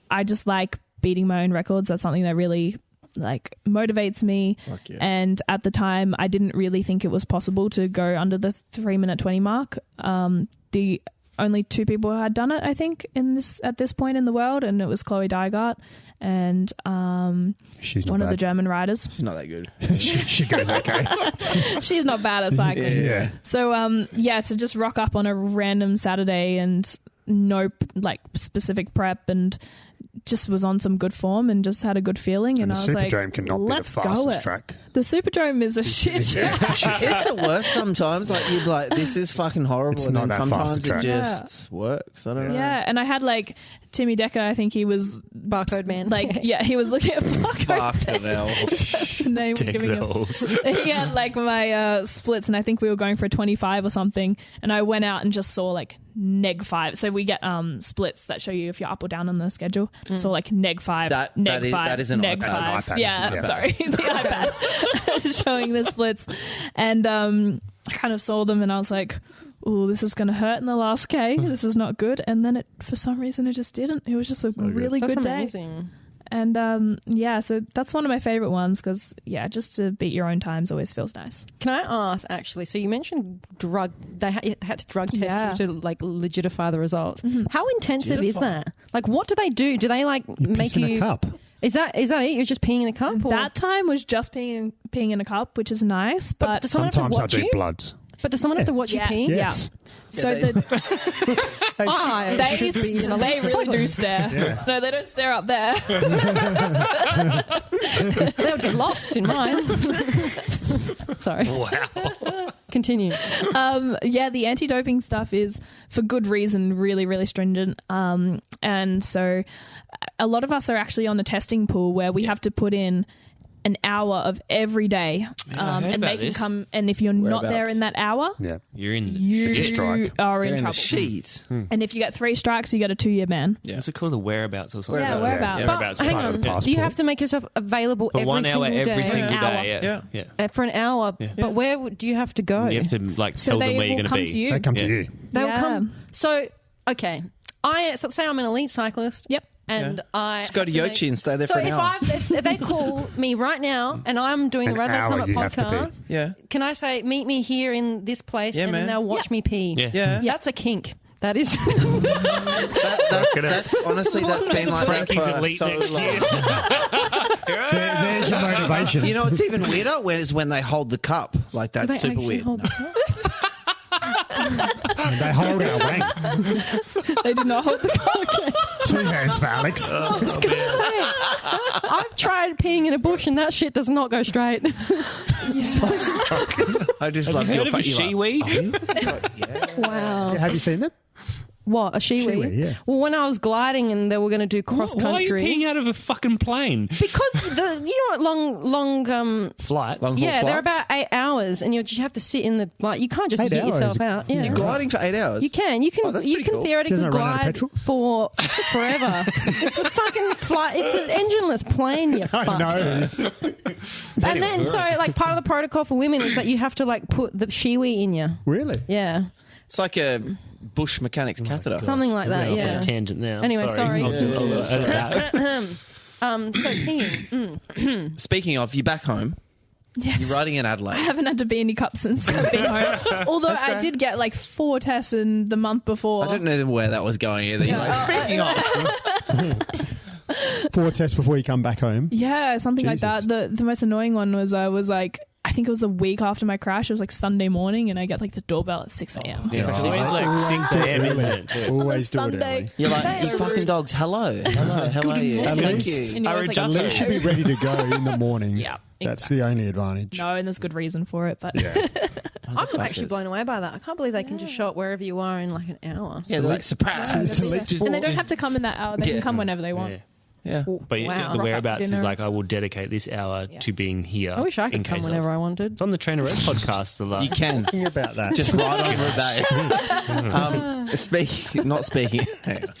I just like beating my own records. That's something that really motivates me. Yeah. And at the time I didn't really think it was possible to go under the 3-minute 20 mark. The only 2 people had done it, I think, at this point in the world, and it was Chloe Dygart and She's not one bad. of the German riders. It's not that good. she goes okay. She's not bad at cycling. Yeah. So to just rock up on a random Saturday and no specific prep and just was on some good form and just had a good feeling, and the I was like, Superdrome cannot be the let's go fastest it. track. The Superdrome is a shit show. It's the worst sometimes. Like, you'd be like, this is fucking horrible. It's and not then that fast sometimes a track. it just works. I don't know. Yeah, and I had Timmy Decker, I think he was Barcode man. he was looking at barcode. Fucking hell. The name was giving him. He had my splits, and I think we were going for a 25 or something, and I went out and just saw neg 5. So we get splits that show you if you're up or down on the schedule. So neg 5, That neg is- 5, that is an neg iPad. 5. That's an iPad. Yeah, Yeah. sorry, the iPad showing the splits, and I kind of saw them, and I was like, "Oh, this is going to hurt in the last K. This is not good." And then for some reason it just didn't. It was just a really That's good day. amazing. And so that's one of my favorite ones because just to beat your own times always feels nice. Can I ask, actually, so you mentioned they had to drug test Yeah. you to legitify the results. How intensive is that? What do they do? Do they make Piss in you... a cup. Is that it? You're just peeing in a cup? Or? That time was just peeing in a cup, which is nice. But does someone have to Sometimes I watch do you? bloods. But does someone have to watch Yeah. you pee? Yes. so they- I should be in a they really do stare. Yeah. No, they don't stare up there. They would get lost in mine. Sorry. Wow. Continue. The anti-doping stuff is for good reason really, really stringent. And so a lot of us are actually on the testing pool where we have to put in an hour of every day, I heard and about they can this. come. And if you're not there Whereabouts? in that hour, Yeah. You're in. you It's a strike. are They're in in the trouble. sheet. And if you get 3 strikes, you get a 2-year ban. Yeah. What's it called? The whereabouts or something? Yeah, whereabouts. Yeah. But Whereabouts. hang part of on. the You passport. have to make yourself available For every 1 hour single every day. single Hour. day. Yeah. Yeah. For an hour. Yeah. But where do you have to go? You have to So tell they them where you're will going to come be. to you. They come Yeah. to you. They will Yeah. come. So, okay. Say I'm an elite cyclist. Yep. And Yeah. I Just go to have make- Yochi and stay there So for an if hour. if they call me right now and I'm doing An the RADelaide hour Summit you have to be. podcast, Yeah. can I say meet me here in this place Yeah, and then man. they'll watch Yeah. me pee? Yeah. Yeah. That's a kink. That is. That's honestly, that's been like that Frankie's for elite so next long. year. There's your motivation. You know what's even weirder? When they hold the cup. Like, that's They super actually weird. hold the cup? And they hold our wank. They did not hold the cock. 2 hands for Alex. I was going to say, I've tried peeing in a bush and that shit does not go straight. I just love Heard your of a shiwi? Yeah. Wow. Have you seen them? What, a shiwi? Shiwi, yeah. Well, when I was gliding and they were going to do cross Why are you country. peeing out of a fucking plane? Because you know what long Flight. Long- yeah, they're flights? about 8 hours, and you have to sit in the you can't just 8 get hours? yourself out. Yeah, You're gliding for 8 hours. you can Oh, that's you pretty can cool. theoretically Doesn't it run out of glide petrol? for forever. It's a fucking flight. It's an engineless plane. You fuck. I know. And then so like part of the protocol for women is that you have to like put the shiwi in you. Really? Yeah, It's like a bush mechanics catheter. something like that. We're off on Yeah. a tangent now. Anyway, sorry. I'll edit that. So peeing. Speaking of, you're back home. Yes. You're riding in I Adelaide. haven't had to be any cups since I've been home. Although I did get like 4 tests in the month before. I didn't know where that was going either. You're like, speaking of. 4 tests before you come back home. Yeah, something like Jesus. that. The most annoying one was like, I think it was a week after my crash. It was like Sunday morning, and I get like the doorbell at 6 a.m. Yeah, It's always like 6 a.m., isn't it? too? Always do it Sunday. early. You're like, That's you fucking rude. dogs, hello. Hello, how are you? At Thank least- you. And I was like, Arigato. At least you be ready to go in the morning. Yeah, That's exactly. the only advantage. No, and there's good reason for it, but Yeah. I'm actually blown away by that. I can't believe they can just show up wherever you are in like an hour. Yeah, they're like, surprise. It's elite and sport. they don't have to come in that hour. They Yeah. can come whenever they want. Yeah. Yeah. But Wow. the Rock whereabouts up is dinner. like, I will dedicate this hour to being here. I wish I in could come case whenever of. I wanted. It's on the Trainer Road podcast. The last. You can. Thinking about that. Just ride over a day. Not speaking. Hang on.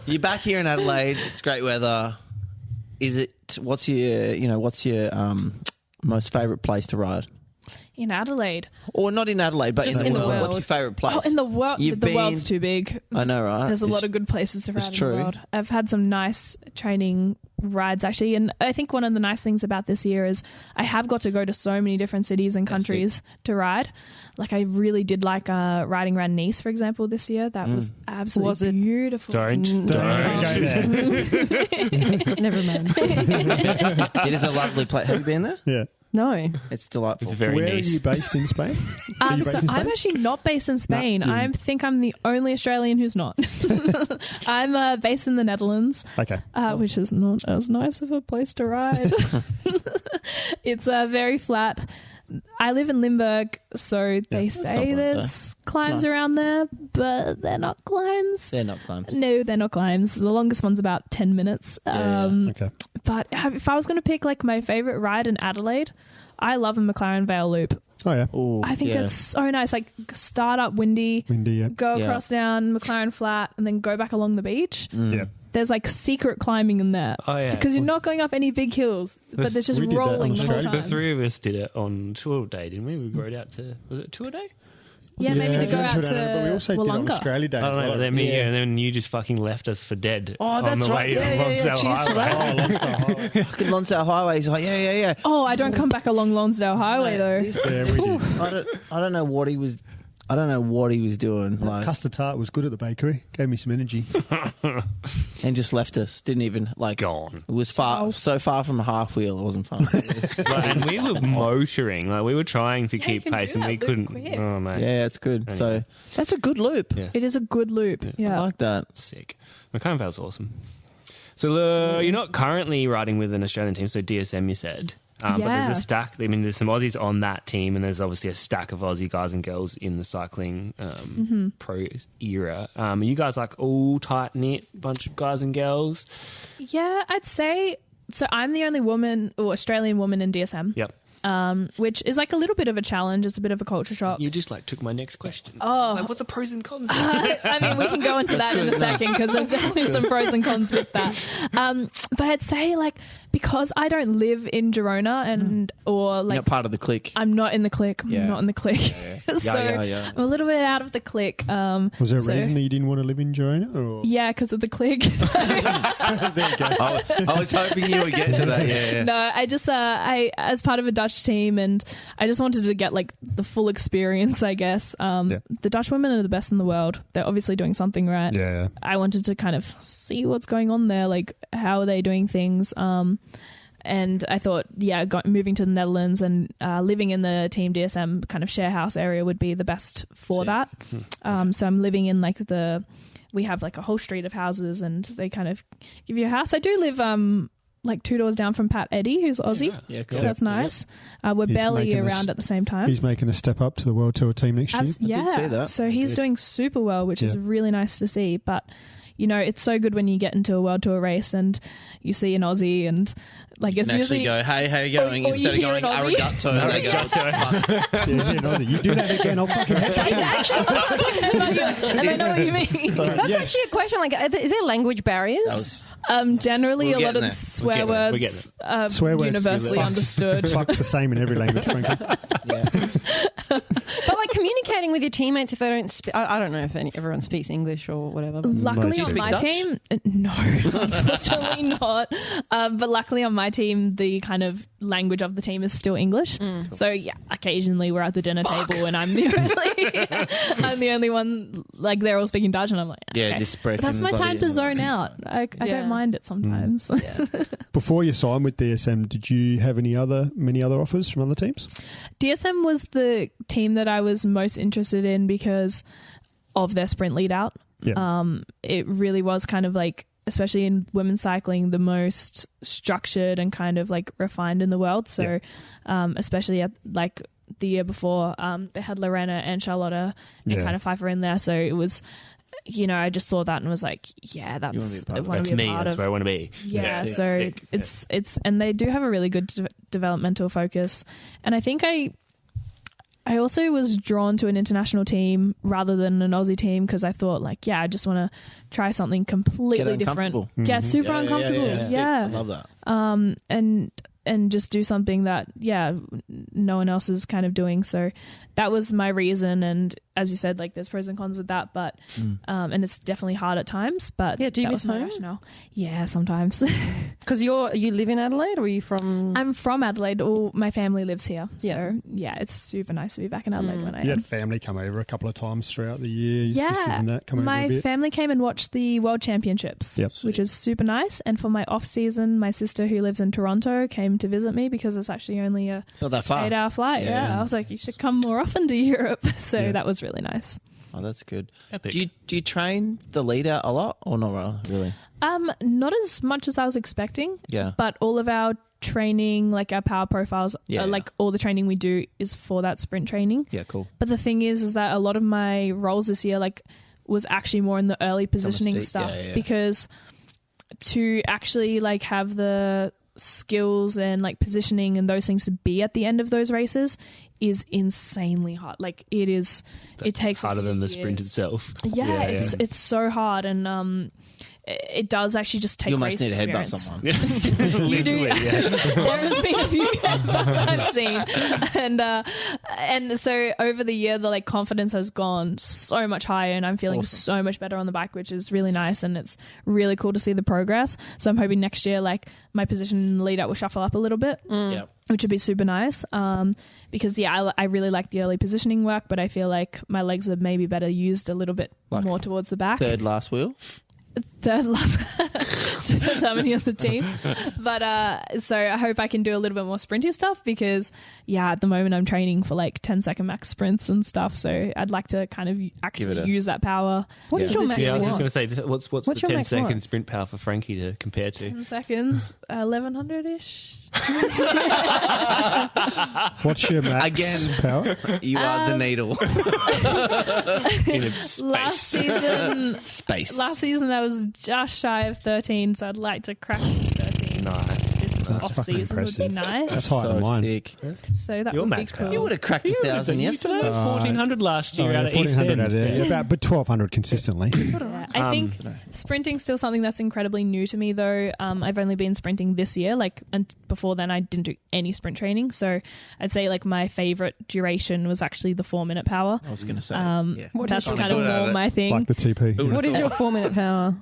You're back here in Adelaide. It's great weather. What's your most favourite place to ride? In Adelaide. Or not in Adelaide, but Just in in the the world. world. What's your favourite place? Oh, in the world. You've The been- world's too big. I know, right? There's a It's- lot of good places to ride in true. the world. I've had some nice training rides actually, and I think one of the nice things about this year is I have got to go to so many different cities and countries to ride. Like I really did like riding around Nice, for example, this year. That was absolutely Was it- beautiful. Don't Don't go there. Never mind. It is a lovely place. Have you been there? Yeah. No. It's delightful. It's very Where nice. are you based in Spain? Are you based So in Spain? I'm actually not based in Spain. No, I think I'm the only Australian who's not. I'm based in the Netherlands, Okay. which is not as nice of a place to ride. It's very flat. I live in Limburg, so they not say bad, there's climbs nice. around there, but they're not climbs. They're not climbs. No, they're not climbs. The longest one's about 10 minutes. Yeah. Okay. But if I was going to pick like my favourite ride in Adelaide, I love a McLaren Vale Loop. Oh, yeah. Ooh, I think yeah. it's so nice. Like start up windy, Windy, yeah. go Yeah. across down McLaren Flat, and then go back along the beach. Yeah. There's like secret climbing in there. Oh, yeah. Because you're not going up any big hills, but there's just We did that rolling on the whole Australia. The time. three of us did it on tour day, didn't we? We rode out to, was it tour day? Yeah, maybe to go we out went to But we also did it on Wollonga. Australia Day I as don't know, well. but then me Yeah. and then you just fucking left us for dead Oh, on that's the right. way Yeah, yeah, yeah. Lonsdale Cheers for Highway. that. Oh, Lonsdale Highway. Fucking Lonsdale Highway. He's like, yeah. Oh, I don't come back along Lonsdale Highway though. Yeah, we did. I don't know what he was. I don't know what he was doing. Like, Custard tart was good at the bakery. Gave me some energy. and just left us. Didn't even like. Gone. It was so far from a half wheel. It wasn't fun. And we were motoring, like we were trying to you keep can pace, do and we that loop couldn't. quick. Oh mate, Yeah, it's good. So that's a good loop. Yeah. It is a good loop. I Yeah. like that. sick. McLaren Vale's awesome. So you're not currently riding with an Australian team, so DSM you said. But there's Yeah. a stack. I mean, there's some Aussies on that team, and there's obviously a stack of Aussie guys and girls in the cycling pro era. Are you guys like all tight knit bunch of guys and girls? Yeah, I'd say so. I'm the only woman or Australian woman in DSM. Yep. Which is like a little bit of a challenge. It's a bit of a culture shock. You just like took my next question. Oh. Like, what's the pros and cons? I mean, we can go into that in a second because there's definitely some pros and cons with that. But I'd say like because I don't live in Girona and or like You're not part of the clique. I'm not in the clique. I'm Yeah. not in the clique. So Yeah. I'm a little bit out of the clique. Was there a reason that you didn't want to live in Girona? Or? Yeah, because of the clique. There you go. I was hoping you would get to that. Yeah. No, I just I as part of a Dutch team, and I just wanted to get like the full experience. I guess the Dutch women are the best in the world. They're obviously doing something right. I wanted to kind of see what's going on there, like how are they doing things. And I thought, moving to the Netherlands and living in the Team DSM kind of share house area would be the best for that. So I'm living in like we have like a whole street of houses, and they kind of give you a house. I do live like 2 doors down from Pat Eddy, who's Aussie. Yeah, cool. So that's nice. We're barely around at the same time. He's making a step up to the World Tour team next year. Yeah, I did see that. so he's doing super well, which is really nice to see. But you know, it's so good when you get into a World Tour race and you see an Aussie, and like it's actually usually go, hey, how you going? or Instead of you hear going an Aussie. arigato, they go, You do that again, I'll fucking and I know what you mean. That's actually a question. Like, is there language barriers? Generally, We're a lot getting of there. swear We're words Swear words universally really understood. Fuck's the same in every language, frankly. But like communicating with your teammates if they don't I don't know if everyone speaks English or whatever. Luckily Most on my Dutch? team, no, unfortunately not. But luckily on my team, the kind of language of the team is still English. So yeah, occasionally we're at the dinner table and I'm the only one. Like they're all speaking Dutch, and I'm like, okay. just But that's my time to zone out. I don't mind it sometimes. Before you signed with DSM, did you have many other offers from other teams? DSM was the team that I was most interested in because of their sprint lead out. Yeah. It really was kind of like, especially in women's cycling, the most structured and kind of like refined in the world. So especially at like the year before, they had Lorena and Charlotta and kind of Pfeiffer in there. So it was, you know, I just saw that and was like, yeah, that's me. That's where I want to be. Yeah, so it's and they do have a really good developmental focus. And I think I also was drawn to an international team rather than an Aussie team because I thought like, I just want to try something completely different. Get super uncomfortable. Yeah. I love that. And just do something that, no one else is kind of doing. So that was my reason. And as you said, like there's pros and cons with that, but, and it's definitely hard at times, but do you miss home? Rationale. Yeah, sometimes. Because you live in Adelaide, or are you from? I'm from Adelaide. All my family lives here. So it's super nice to be back in Adelaide when I am. You had family come over a couple of times throughout the year. Your sisters and that come over a bit. My family came and watched the World Championships, which is super nice. And for my off season, my sister who lives in Toronto came to visit me because it's actually only a it's not that far. 8-hour flight. Yeah. I was like, you should come more often to Europe. So that was really nice. Oh, that's good. Epic. Do you train the lead out a lot or not really? Not as much as I was expecting. Yeah. But all of our training, like our power profiles, like all the training we do is for that sprint training. Yeah, cool. But the thing is that a lot of my roles this year, like, was actually more in the early positioning stuff because to actually like have the skills and like positioning and those things to be at the end of those races is insanely hard. Like it takes harder than the years. sprint itself. It's so hard, and it does actually just take. You almost need to headbutt experience. someone. You do. There has been a few headbutts I've seen, and so over the year, the like confidence has gone so much higher, and I'm feeling so much better on the bike, which is really nice, and it's really cool to see the progress. So I'm hoping next year, like my position in the lead out will shuffle up a little bit, which would be super nice. Because I really like the early positioning work, but I feel like my legs are maybe better used a little bit more towards the back. Third last wheel. Depends how many on the team, but so I hope I can do a little bit more sprinty stuff because at the moment I'm training for like 10-second max sprints and stuff, so I'd like to kind of actually use that power. What is your max? I was just going to say, what's the your 10-second sprint power for Frankie to compare to? 10 seconds, 1100-ish. What's your max power? You are the needle. In a space. Last season I was just shy of 13, so I'd like to crack 13. Nice. That's off fucking season impressive. would be nice. That's higher than mine. Sick. So that Your would be max cool. power. You would have cracked 1,000 yesterday. 1400 last year out of East 1400 End. out of there. But 1200 consistently. Yeah, I think sprinting's still something that's incredibly new to me, though. I've only been sprinting this year, and before then I didn't do any sprint training. So I'd say like my favorite duration was actually the 4-minute power. I was going to say. That's kind of more my thing. Like the TP. What is your 4-minute power?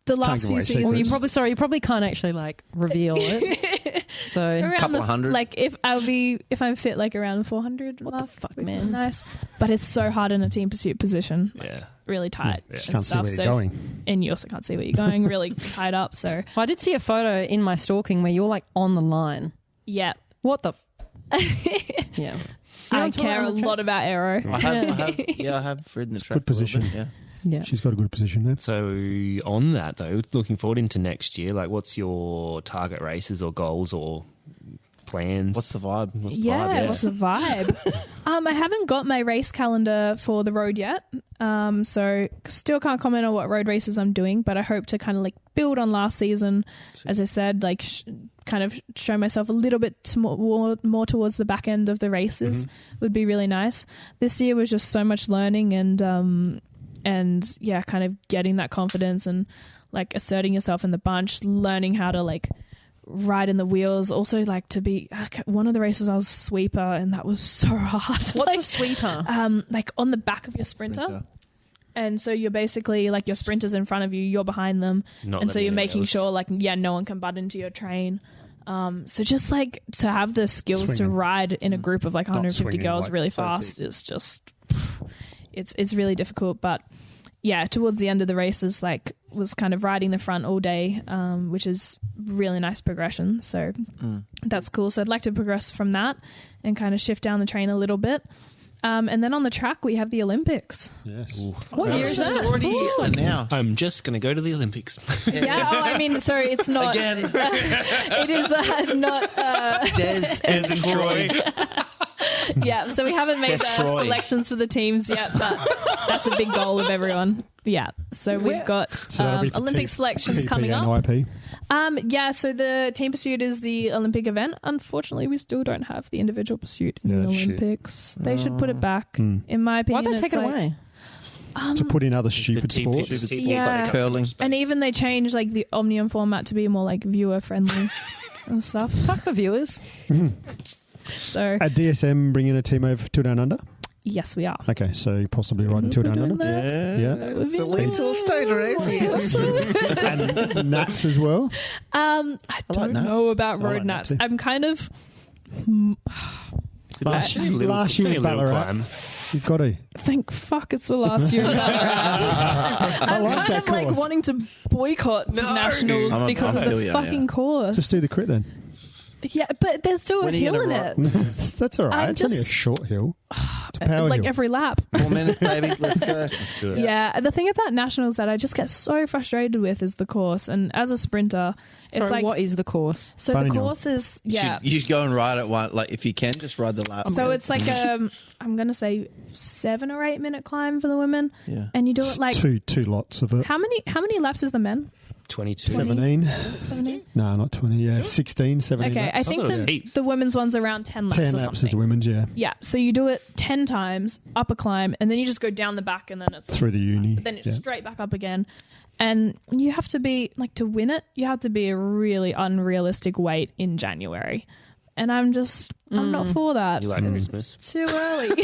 The last Can't give few away seasons. secrets. You probably can't actually like reveal it. So Around Couple of hundred. Like if I'm fit, like around the 400 What mark, the fuck, which is man? nice. But it's so hard in a team pursuit position, Yeah. really tight. Yeah. and Can't see stuff. where you're going. And you also can't see where you're going, really tied up. So I did see a photo in my stalking where you're like on the line. yeah, What the? Yeah. I don't care a talk around the lot about aero. I have ridden the track. Good position. A little bit, Yeah. She's got a good position there. So on that though, looking forward into next year, like what's your target races or goals or plans? What's the vibe? What's the Yeah, vibe? what's the vibe? I haven't got my race calendar for the road yet, so still can't comment on what road races I'm doing, but I hope to kind of like build on last season, as I said, like kind of show myself a little bit more towards the back end of the races would be really nice. This year was just so much learning and yeah, kind of getting that confidence and like asserting yourself in the bunch, learning how to like ride in the wheels. Also, like to be one of the races I was sweeper, and that was so hard. What's a sweeper? Like on the back of your sprinter. Sprinter. And so you're basically like your sprinter's in front of you, you're behind them, Not and so letting you're anyone making else. sure like no one can butt into your train. So just like to have the skills to Swinging. ride in a group of like 150 swinging, girls like, really so fast sick. is just it's really difficult. But yeah, towards the end of the races, like was kind of riding the front all day, which is really nice progression. So that's cool. So I'd like to progress from that and kind of shift down the train a little bit. And then on the track, we have the Olympics. Yes. What year is that? It's already now. I'm just going to go to the Olympics. Yeah, I mean, so it's not. Again, It is not. Des and Troy. Yeah, so we haven't made Destroy. selections for the teams yet, but that's a big goal of everyone. Yeah, so we've got So that'll be for Olympic selections TP coming and up. IP. Yeah, so the team pursuit is the Olympic event. Unfortunately, we still don't have the individual pursuit in Yeah, the shit. Olympics. They should put it back, in my opinion. Why'd they take It's it like- away? To put in other stupid sports. Yeah. Curling. And even they changed like the Omnium format to be more like viewer friendly and stuff. Fuck the viewers. So At DSM bringing a team over to Down Under. yes, we are. Okay, so possibly riding to We're Down doing Under. that. Yeah. It's the lethal state race. Yes. And Nats as well. I don't Nat. know about I road like Nat nats. too. I'm kind of Last Only a little- year only in a little Ballarat. climb. You've got to. thank fuck it's the last year of Ballarat. I'm like kind that of like course. wanting to boycott nationals I'm a- because I of feel the ya, fucking yeah. course. Just do the crit then. Yeah, but there's still a When are you hill in gonna it. That's all right. I'm It's only a just- short hill. It's a power Like hill. every lap. 4 minutes, baby. Let's go. Let's do it. Yeah, the thing about nationals that I just get so frustrated with is the course. And as a sprinter, it's Sorry, like what is the course? so the Bunnings. course is You should go and ride it one. Like if you can, just ride the lap. So it's like I'm gonna say 7 or 8 minute climb for the women, Yeah. and you do it like two lots of it. how many laps is the men? 22. 17. 17? No, not 20. Yeah, 16, 17. Okay, laps. I think thought it was the, heaps. the women's one's around 10 laps 10 or laps something. is the women's, yeah. Yeah, so you do it 10 times, up a climb, and then you just go down the back, and then it's Through the uni. then it's yeah. straight back up again. And you have to be like to win it. You have to be a really unrealistic weight in January, and I'm not for that. You like Christmas? Too early.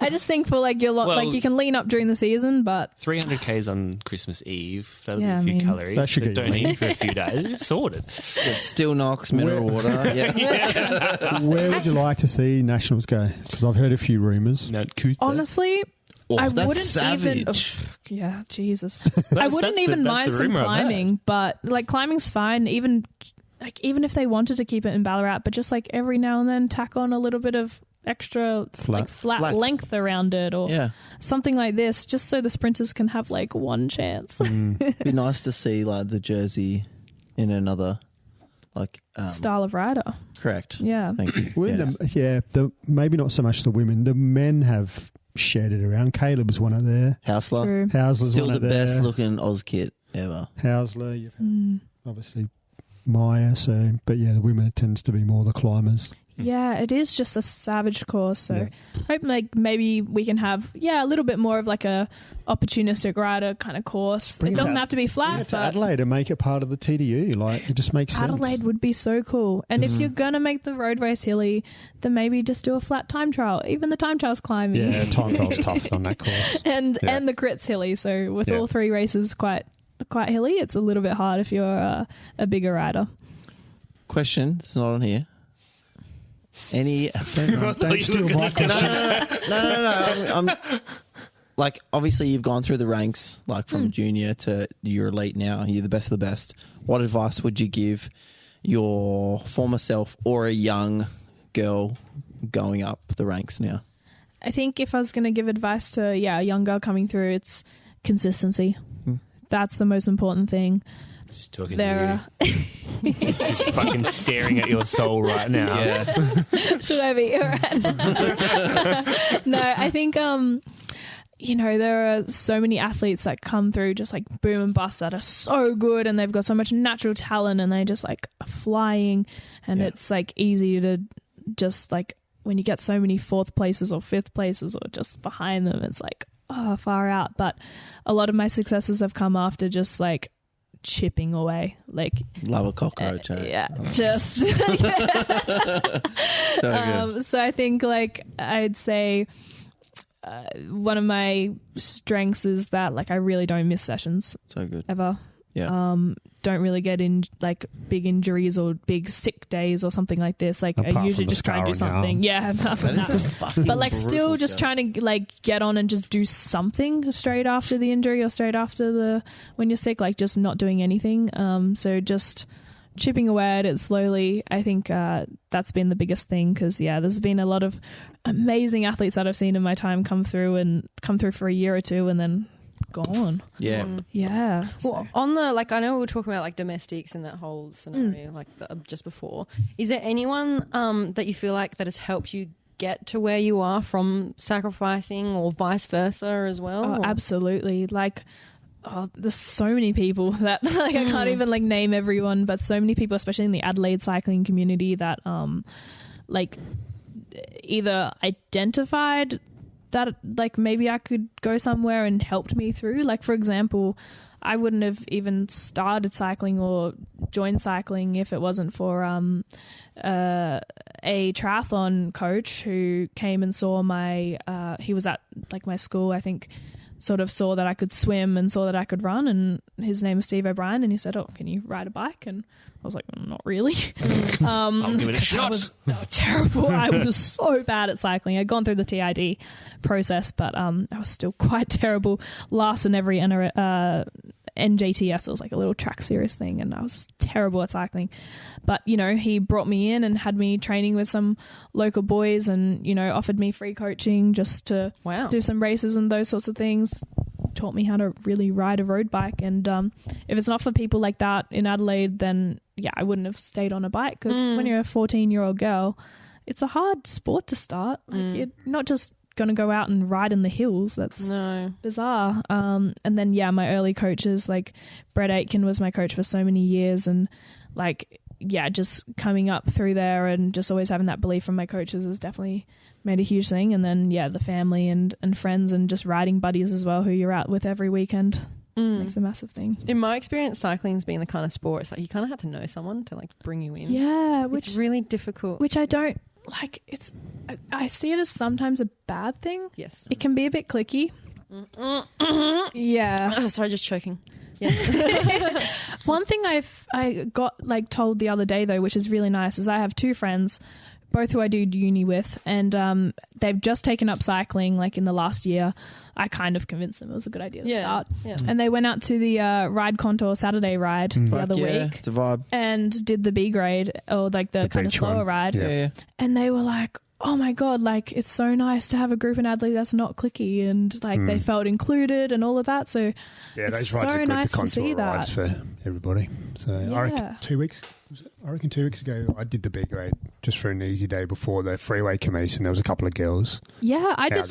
I just think for like Well- like you can lean up during the season, but 300 Ks on Christmas Eve. That'll Yeah, I be a few mean- calories. That should But get you don't lean. eat for a few days. Sorted. It's still knocks mineral water. Yeah. Where would you like to see nationals go? Because I've heard a few rumours. No, Kuta. honestly, Oh, I that's wouldn't savage. even. Yeah, Jesus. That's- I wouldn't that's even the mind some rumour I've heard. climbing, but like climbing's fine. Even if they wanted to keep it in Ballarat, but just like every now and then tack on a little bit of extra like flat Flat. length around it or Yeah. something like this, just so the sprinters can have like one chance. It'd be nice to see like the jersey in another like Style of rider. correct. Yeah. Thank you. Well, maybe not so much the women. The men have shared it around. Caleb's one of there. Hausler. True. Housley's Still one the of there. best looking Oz kit ever. Hausler, you've had obviously Maya. So, but yeah, the women it tends to be more the climbers. Yeah, it is just a savage course. So hope like maybe we can have a little bit more of like a opportunistic rider kind of course. Bring It it doesn't to- have to be Bring flat, it to but Adelaide and make it part of the TDU. Like it just makes sense. Adelaide would be so cool. And if you're gonna make the road race hilly, then maybe just do a flat time trial. Even the time trial's climbing. Yeah, time trial's tough on that course. and Yeah. the crit's hilly. So with Yeah. all 3 races quite hilly, it's a little bit hard if you're a bigger rider. question. It's not on here. Any? Don't steal my question. No. I'm like, obviously, you've gone through the ranks, like from junior to you're elite now. You're the best of the best. What advice would you give your former self or a young girl going up the ranks now? I think if I was going to give advice to a young girl coming through, it's consistency. That's the most important thing. Just talking to you. It's just fucking staring at your soul right now. Yeah. Should I be? All right. No, I think there are so many athletes that come through just like boom and bust that are so good, and they've got so much natural talent, and they just like are flying, and it's like easy to just like, when you get so many 4th places or 5th places or just behind them, it's like, oh, far out. But a lot of my successes have come after just like chipping away, like love a cockroach. Just so I think like I'd say one of my strengths is that like I really don't miss sessions. So good. Ever. Yeah. Don't really get in like big injuries or big sick days or something like this. Like Apart I usually from the just try and do scar on your something. Yeah, apart from that. But like still just trying to like get on and just do something straight after the injury or straight after when you're sick, like just not doing anything. So just chipping away at it slowly. I think that's been the biggest thing, because there's been a lot of amazing athletes that I've seen in my time come through for a year or two and then gone. Yeah. Yeah. Well, on the, like, I know we were talking about like domestics and that whole scenario, like just before. Is there anyone that you feel like that has helped you get to where you are from sacrificing, or vice versa as well? Oh, absolutely. Like, there's so many people that like I can't even like name everyone, but so many people, especially in the Adelaide cycling community, that like either identified that like maybe I could go somewhere and helped me through. Like, for example, I wouldn't have even started cycling or joined cycling if it wasn't for a triathlon coach who came and saw he was at like my school, I think, sort of saw that I could swim and saw that I could run, and his name is Steve O'Brien, and he said, "Oh, can you ride a bike?" And I was like, not really. I'll give it a shot. I was terrible. I was so bad at cycling. I'd gone through the TID process, but I was still quite terrible. Last in every NJTS, it was like a little track series thing, and I was terrible at cycling. But, he brought me in and had me training with some local boys and, offered me free coaching just to do some races and those sorts of things. Taught me how to really ride a road bike. And if it's not for people like that in Adelaide, then I wouldn't have stayed on a bike, because when you're a 14-year-old girl, it's a hard sport to start. Like, you're not just going to go out and ride in the hills. That's bizarre. And then my early coaches, like Brett Aitken was my coach for so many years, and like just coming up through there and just always having that belief from my coaches has definitely made a huge thing. And then the family and friends and just riding buddies as well, who you're out with every weekend, makes a massive thing. In my experience, cycling's been the kind of sport, it's like you kind of have to know someone to like bring you in. Which it's really difficult. Which I don't like. I see it as sometimes a bad thing. Yes, it can be a bit cliquey. Sorry, just choking. Yeah. One thing I got like told the other day though, which is really nice, is I have 2 friends, both who I do uni with, and they've just taken up cycling like in the last year. I kind of convinced them it was a good idea to start. Yeah. And they went out to the Ride Contour Saturday ride the other week. It's a vibe. And did the B grade, or like the kind of slower ride. Yeah. And they were like, oh my God, like it's so nice to have a group in Adelaide that's not cliquey, and like they felt included and all of that. So those it's rides so are good. nice The to see contour rides that for everybody. So I reckon 2 weeks. I reckon 2 weeks ago I did the B grade just for an easy day before the freeway committee, and there was a couple of girls. Yeah, I did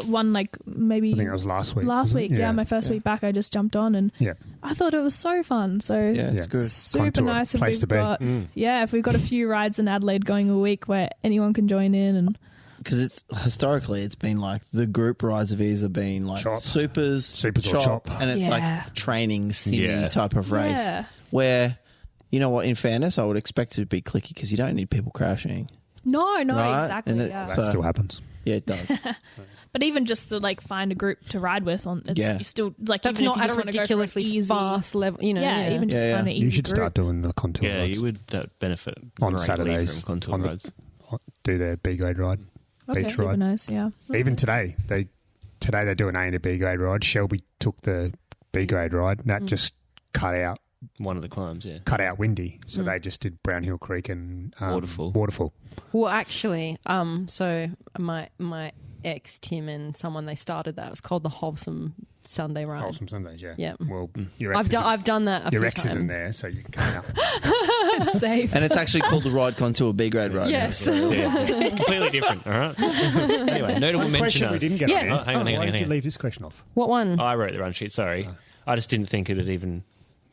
one like maybe. I think it was last week. Last week, my first week back, I just jumped on and I thought it was so fun. So it's good. Super Contour, nice if place we've to be. got if we've got a few rides in Adelaide going a week where anyone can join in. And because it's historically it's been like the group rides of these have been like supers or chop, and it's like training city type of race where, you know what, in fairness, I would expect it to be cliquey because you don't need people crashing. No, right? exactly. And that still happens. Yeah, it does. But even just to like find a group to ride with, you still like That's even not if you at a just want to go for an ridiculously easy, fast level. You know, even just find an easy You should group. start doing the contour Yeah, rides you would benefit on greatly Saturdays. from contour rides. Do their B grade ride, Okay, beach super ride. nice. Yeah. Even today they do an A and a B grade ride. Shelby took the B grade ride, and that just cut out One of the climbs, Windy, so they just did Brown Hill Creek and Waterfall. Well, actually, so my ex Tim and someone, they started that. It was called the Wholesome Sunday Ride. Wholesome Sundays, yeah. Yeah. Well, your ex I've done that a few your times. ex isn't there, so you can come out. It's safe. And it's actually called the Ride Contour B grade ride. Yes. Yeah. Completely different, all right? Anyway, notable One mention question we us. didn't get Yeah. on here. Oh, hang on. Why did hang you on. leave this question off? What one? I wrote the run sheet, sorry. I just didn't think it would even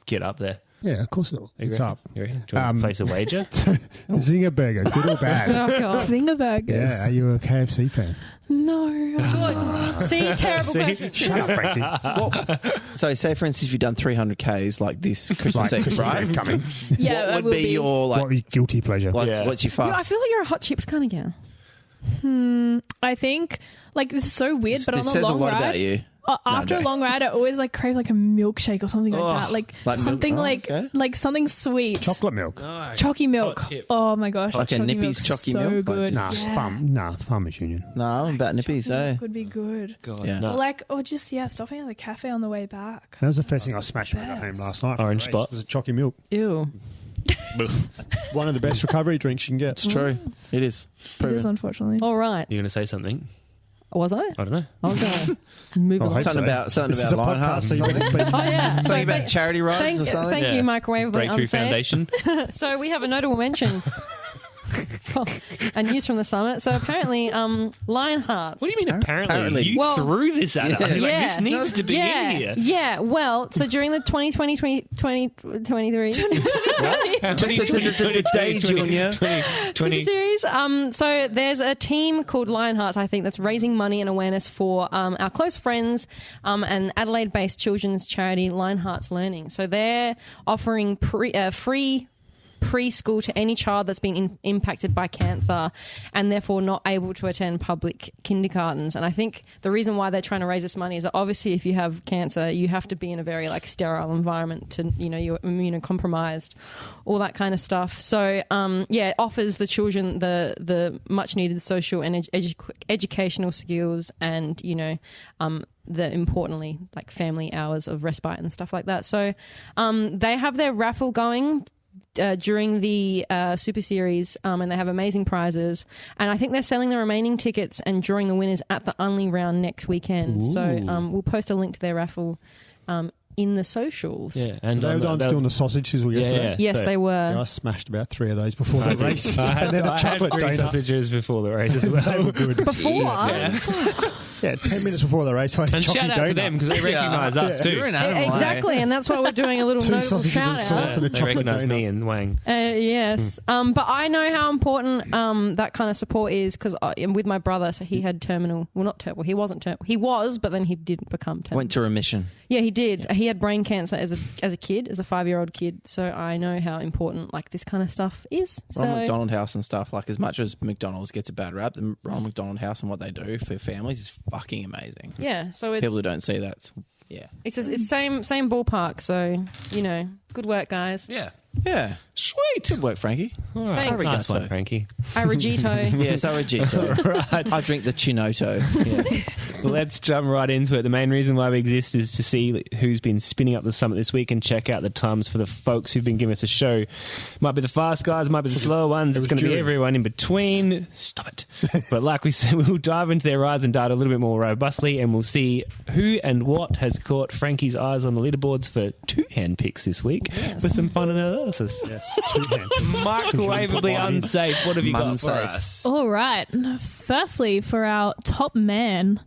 get up there. Yeah, of course it's reckon? up. You reckon? Do you want to place a wager? Zinger Burger, good or bad? Oh, God. Zinger burgers. Yeah, are you a KFC fan? No. See, terrible question. Shut up, Frankie. So, say for instance, you've done 300 Ks like this Christmas Eve, Christmas right? Eve coming. Yeah, What it would be your What would be guilty pleasure? what's your I fast? feel like you're a hot chips kind of gal. I think like this is so weird, but This on a says a long lot ride, about you. after a no. long ride, I always like crave like a milkshake or something like that, Like milk? something Oh, like okay. like something sweet, Chocolate milk. chalky milk. Hot chips. Oh my gosh, Like a chalky Nippy's milk's chalky so milk? Like good. Nah, Farmers Union. No, I'm about nippies, eh? Would be good. God, Yeah. no. Or like, or just stopping at the cafe on the way back. That was the first thing I smashed when I got home last night. from Orange the race. spot. It was a chalky milk. Ew. One of the best recovery drinks you can get. It's true. It is. It is, unfortunately. All right. You're going to say something? Was I? I don't know. I was going to move I along. hope Something so. about This is a Lionheart. podcast, so you want to speak. Oh, yeah. Something So about thank- charity rides or something? Thank Yeah. you, microwave. Breakthrough Foundation. So we have a notable mention. And news from the summit. So apparently, Lionhearts. What do you mean apparently? Apparently. You Well, threw this at us. Yeah. You're like, this needs to be in here. Yeah. Well, so during the 2023 Day, Junior. Super Series, so there's a team called Lionhearts, I think, that's raising money and awareness for our close friends and Adelaide-based children's charity Lionhearts Learning. So they're offering free preschool to any child that's been impacted by cancer and therefore not able to attend public kindergartens. And I think the reason why they're trying to raise this money is that obviously if you have cancer, you have to be in a very like sterile environment to, you're immunocompromised, all that kind of stuff. So it offers the children the much needed social and educational skills and, the importantly like family hours of respite and stuff like that. So they have their raffle going during the Super Series, and they have amazing prizes. And I think they're selling the remaining tickets and drawing the winners at the Only round next weekend. Ooh. So we'll post a link to their raffle in the socials. Yeah, and They were doing the sausage sizzle yesterday. Yes, So- they were. Yeah, I smashed about 3 of those before the race. I had, and then a I chocolate had 3 donut. sausages before the race as They were well. good. Before? Yeah, 10 minutes before the race, I had a And chocolate shout out to donut. them because they recognise us You're too. an animal, eh? Exactly, and that's why we're doing a little 2 notable sausages shout and out. sauce and a They chocolate recognise donut. me and Wang. Yes, but I know how important that kind of support is because with my brother, so he had terminal. Well, not terminal. He wasn't terminal. He was, but then he didn't become terminal. Went to remission. Yeah, he did. He had brain cancer as a kid, as a 5-year-old kid. So I know how important like this kind of stuff is. Ronald So McDonald House and stuff, like as much as McDonald's gets a bad rap, the Ronald McDonald House and what they do for families is fucking amazing. yeah, so it's People who don't see that, it's same ballpark. So good work, guys. Yeah. Yeah. Sweet. Good work, Frankie. All right. Thanks. Nice one, Arigato. Frankie. Arigito. Yes, Arigito. Right. I drink the Chinoto. Yeah. Let's jump right into it. The main reason why we exist is to see who's been spinning up the summit this week and check out the times for the folks who've been giving us a show. Might be the fast guys, might be the slower ones. It's going to be everyone in between. Stop it. But like we said, we'll dive into their rides and data a little bit more robustly, and we'll see who and what has caught Frankie's eyes on the leaderboards for 2 hand picks this week for some fun and analysis. Yes, 2 hands. Microwavably unsafe. What have you got for Munsafe. us? All right. Firstly, for our top man,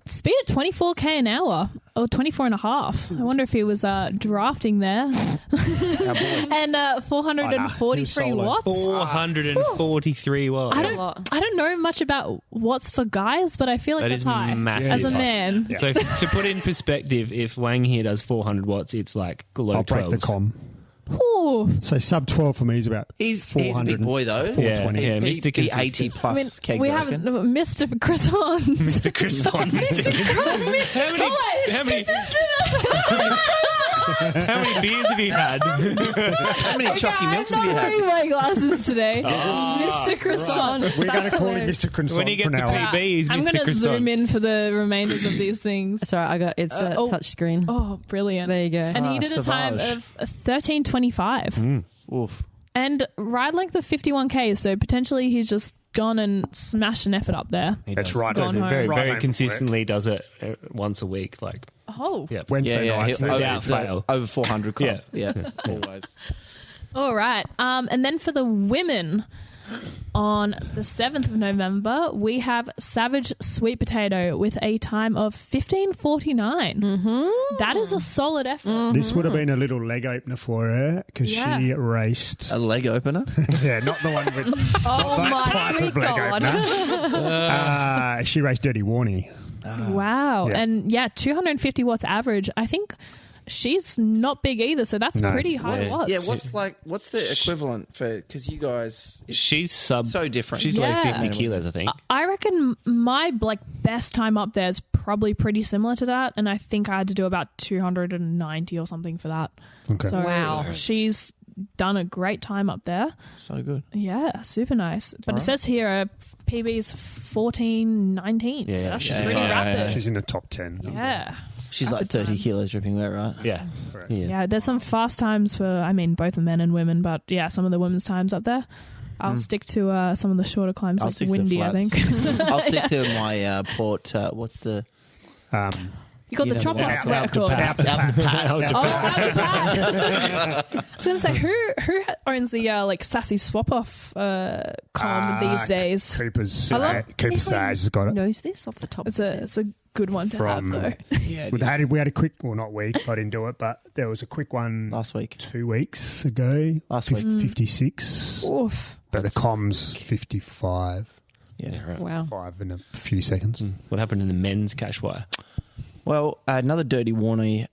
speed at 24k an hour or 24 and a half. I wonder if he was drafting there. And 443 solo. watts. 443 watts. I a lot. don't know much about watts for guys, but I feel like That that's is high massive. as a Yeah. man. Yeah. So to put in perspective, if Wang here does 400 watts, it's like low I'll break the 12s. com. Ooh. So sub 12 for me is about He's a 400. big boy, though. 420. Yeah, He'd Mr. be Consistent. 80 plus I mean, kegs, we I haven't reckon. Mr. Croissant. Mr. Croissant. How many beers have you had? How many chalky milks have you I'm not had? wearing my glasses today. Mr. Croissant. We're going to call him Mr. Croissant When he gets from a now on. PB, he's I'm Mr. going to Croissant. zoom in for the remainders of these things. Sorry, it's a touch screen. Oh, brilliant. There you go. And he did a time Savage. of 13:25 Oof. and ride length of 51k. So potentially he's just gone and smashed an effort up there. He That's does. right. Gone He home. very, Right home very from consistently does it once a week. Like, Oh. yeah. Wednesday Yeah, nights. he'll- they're without there. fail. Over 400 club. Yeah. Yeah, always. All right. And then for the women, on the 7th of November, we have Savage Sweet Potato with a time of 15:49. That is a solid effort. This would have been a little leg opener for her because Yeah. she raced. A leg opener? Yeah, not the one with Oh that my type sweet of leg God. opener. She raced Dirty Warnie. Wow. Yeah. And 250 watts average. I think she's not big either, so that's No. pretty high watts. Yeah, what's the equivalent for, because you guys, it's She's so different. She's like Yeah. 50 kilos, I think. I reckon my best time up there is probably pretty similar to that, and I think I had to do about 290 or something for that. Okay. So Wow. she's done a great time up there. so good. Yeah, super nice. But All it says here PB's 14:19. Yeah, so yeah, that's yeah, pretty yeah, rapid. She's in the top 10. Yeah. She's At like the 30 time. kilos dripping wet, right? Yeah. Correct. Yeah, there's some fast times for, both the men and women, but yeah, some of the women's times up there. I'll stick to some of the shorter climbs, I'll like stick to the Windy, I flats. think. I'll stick to my port, what's the... You got the chop off Out record. Out the pad. I was going to say, who owns the sassy swap off com these days? Cooper's I love- Cooper See how Sage has got it. knows this off the top It's of a his head. good one to From- have though. Yeah, We had a quick, well, not week, I didn't do it, but there was a quick one last week. 2 weeks ago. Last week. 56. Oof. But the comms 55. Yeah. Right. Wow. 5 in a few seconds. What happened in the men's cash wire? Well, another Dirty Warnie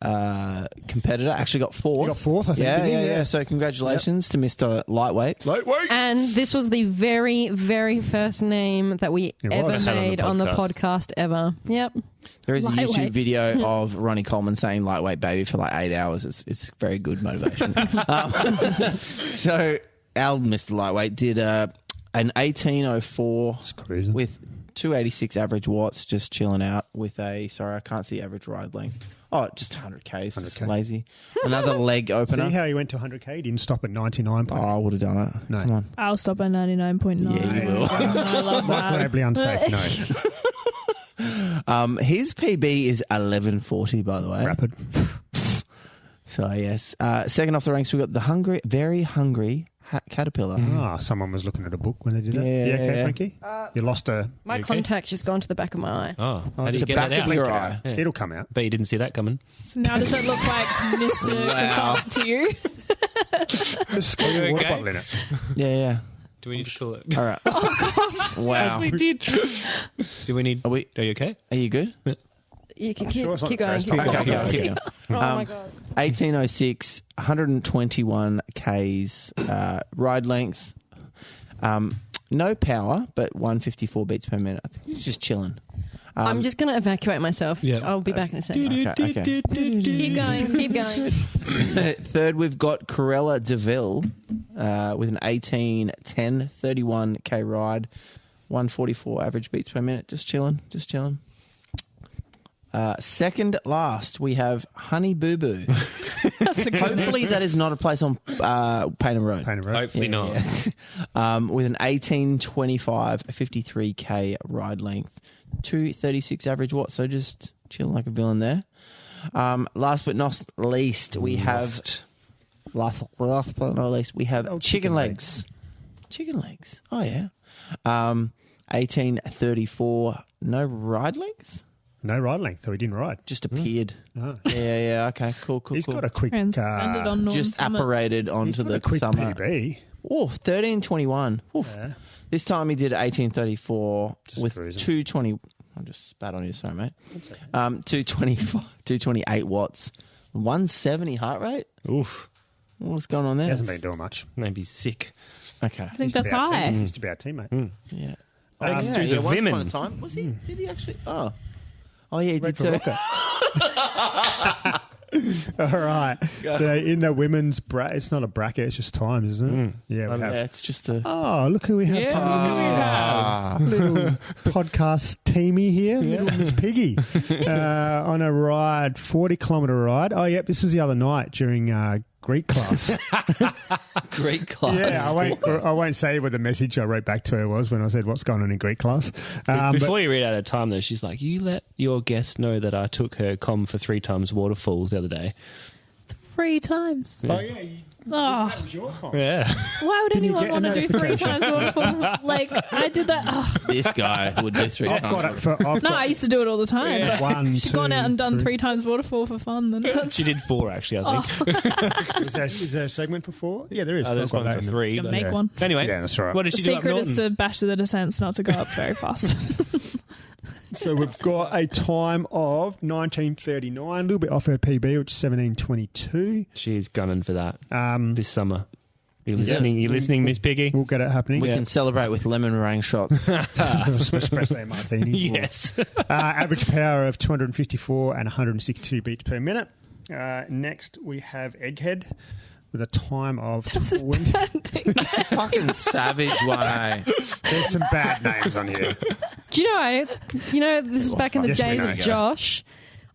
competitor actually got fourth. You got fourth, I think. Yeah, didn't you? yeah. So congratulations to Mr. Lightweight. Lightweight. And this was the very, very first name that we It ever was. made on the podcast ever. Yep. There is a Lightweight. YouTube video of Ronnie Coleman saying "lightweight baby" for like 8 hours. It's very good motivation. So our Mr. Lightweight did an 1804 It's cruising. with 286 average watts, just chilling out with a. Sorry, I can't see average ride length. Oh, just 100K. So just 100K. lazy. Another leg opener. See how he went to 100k? He didn't stop at 99. Oh, I would have done it. No. Come on. I'll stop at 99.9. Yeah, you will. I love that. Microably unsafe. No. His PB is 1140, by the way. Rapid. So yes, second off the ranks, we got the very hungry caterpillar. Ah, someone was looking at a book when they did that. Yeah, You okay, yeah. Frankie? You lost a... My You okay? contact just gone to the back of my eye. Oh, how did just you The get back that of out? your eye. Yeah. It'll come out. Bet you didn't see that coming. So now does it look like Mr. Croissant to you? There's squirting you water okay? bottle in it. Yeah, Do we need to call it? All right. Wow. We did. Do we need? Are we? Are you okay? Are you good? You can keep, sure it's not keep the going. first Keep time. going. Okay, Okay, keep going. Oh my God. 1806, 121 Ks ride length. No power, but 154 beats per minute. I think he's just chilling. I'm just going to evacuate myself. Yeah. I'll be back in a second. Okay. Keep going. Keep going. Third, we've got Corella DeVille with an 18, 10, 31K ride, 144 average beats per minute. Just chilling. Second last, we have Honey Boo Boo. Hopefully that is not a place on Paynham Road. Painted road. Hopefully not. With an 1825 53K ride length, 236 average watts. So just chilling like a villain there. Last but not least, we have last but not least we have chicken legs. Chicken legs. Oh yeah. 1834. No ride length. No ride length, so he didn't ride. Just appeared. Ah. Yeah. Okay. Cool. He's got a quick... Transcended on Northern Just Summit. apparated onto the quick summer. PB. Oh, 1321. Oof. Yeah. This time he did 1834 Just with cruising. 220. I just spat on you, sorry, mate. 228 watts, 170 heart rate. Oof. What's going on there? He hasn't been doing much. Maybe sick. Okay. I think that's high. He used to be our teammate. Yeah. Through the once women. upon a time. Was he? Did he actually? Oh, yeah, he Red did for too. Rocket. All right. So in the women's bracket, it's not a bracket, it's just times, isn't it? Yeah, we have. Yeah, it's just a. Oh, look who we have. Yeah. Little podcast teamy here, little Miss Piggy, on a ride, 40-kilometre ride. Oh, yep, this was the other night during Greek class. Great class. Yeah, I won't say what the message I wrote back to her was when I said what's going on in Greek class. Before you read out of time, though, she's like, you let your guest know that I took her com for 3 times waterfalls the other day. 3 times. Oh, yeah. Oh, was your comp. Yeah. why would Didn't you anyone get a want to do 3 notification? times waterfall? Like, I did that. Oh. This guy would do 3 I've times. got it for. No, I used to do it all the time. Yeah. But One, she's gone out and done 2, 3 times waterfall for fun. Then that's She did 4, actually, I think. Is there a segment for 4? Yeah, there is. There's I've got one that for in the- 3. you can but- make one. Anyway, Yeah, that's all right. what did The she do up secret is Norton? to bash to the descents, not to go up very fast. So we've got a time of 19:39, a little bit off her PB, which is 17:22. She's gunning for that this summer. You Yeah. listening? You listening, Miss Piggy? We'll get it happening. We can celebrate with lemon meringue shots. Espresso martinis. Yes. Average power of 254 and 162 beats per minute. Next, we have Egghead with a time of That's a 20. bad thing. Fucking savage one, eh? There's some bad names on here. Do you know, this is back in the Yes, we days know. of Josh.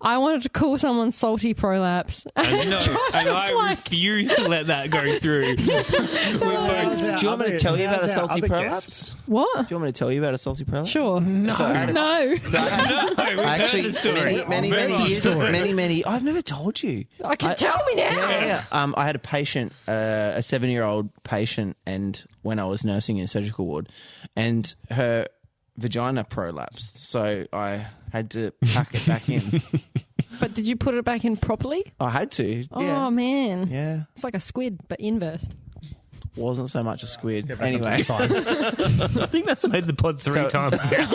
I wanted to call someone salty prolapse. And I refuse to let that go through. Do you want me to tell you about a salty prolapse? What? Do you want me to tell you about a salty prolapse? Sure. No. No. No, we've Actually, heard the story. many years. I've never told you. Tell me now. Yeah. I had a patient, a 7-year-old patient, and when I was nursing in a surgical ward, and her vagina prolapsed, so I had to pack it back in. But did you put it back in properly? I had to. Oh, Yeah. man. Yeah. It's like a squid, but inverse. Wasn't so much a squid. Get back Anyway, up to the times. I think that's made the pod 3 So- times now.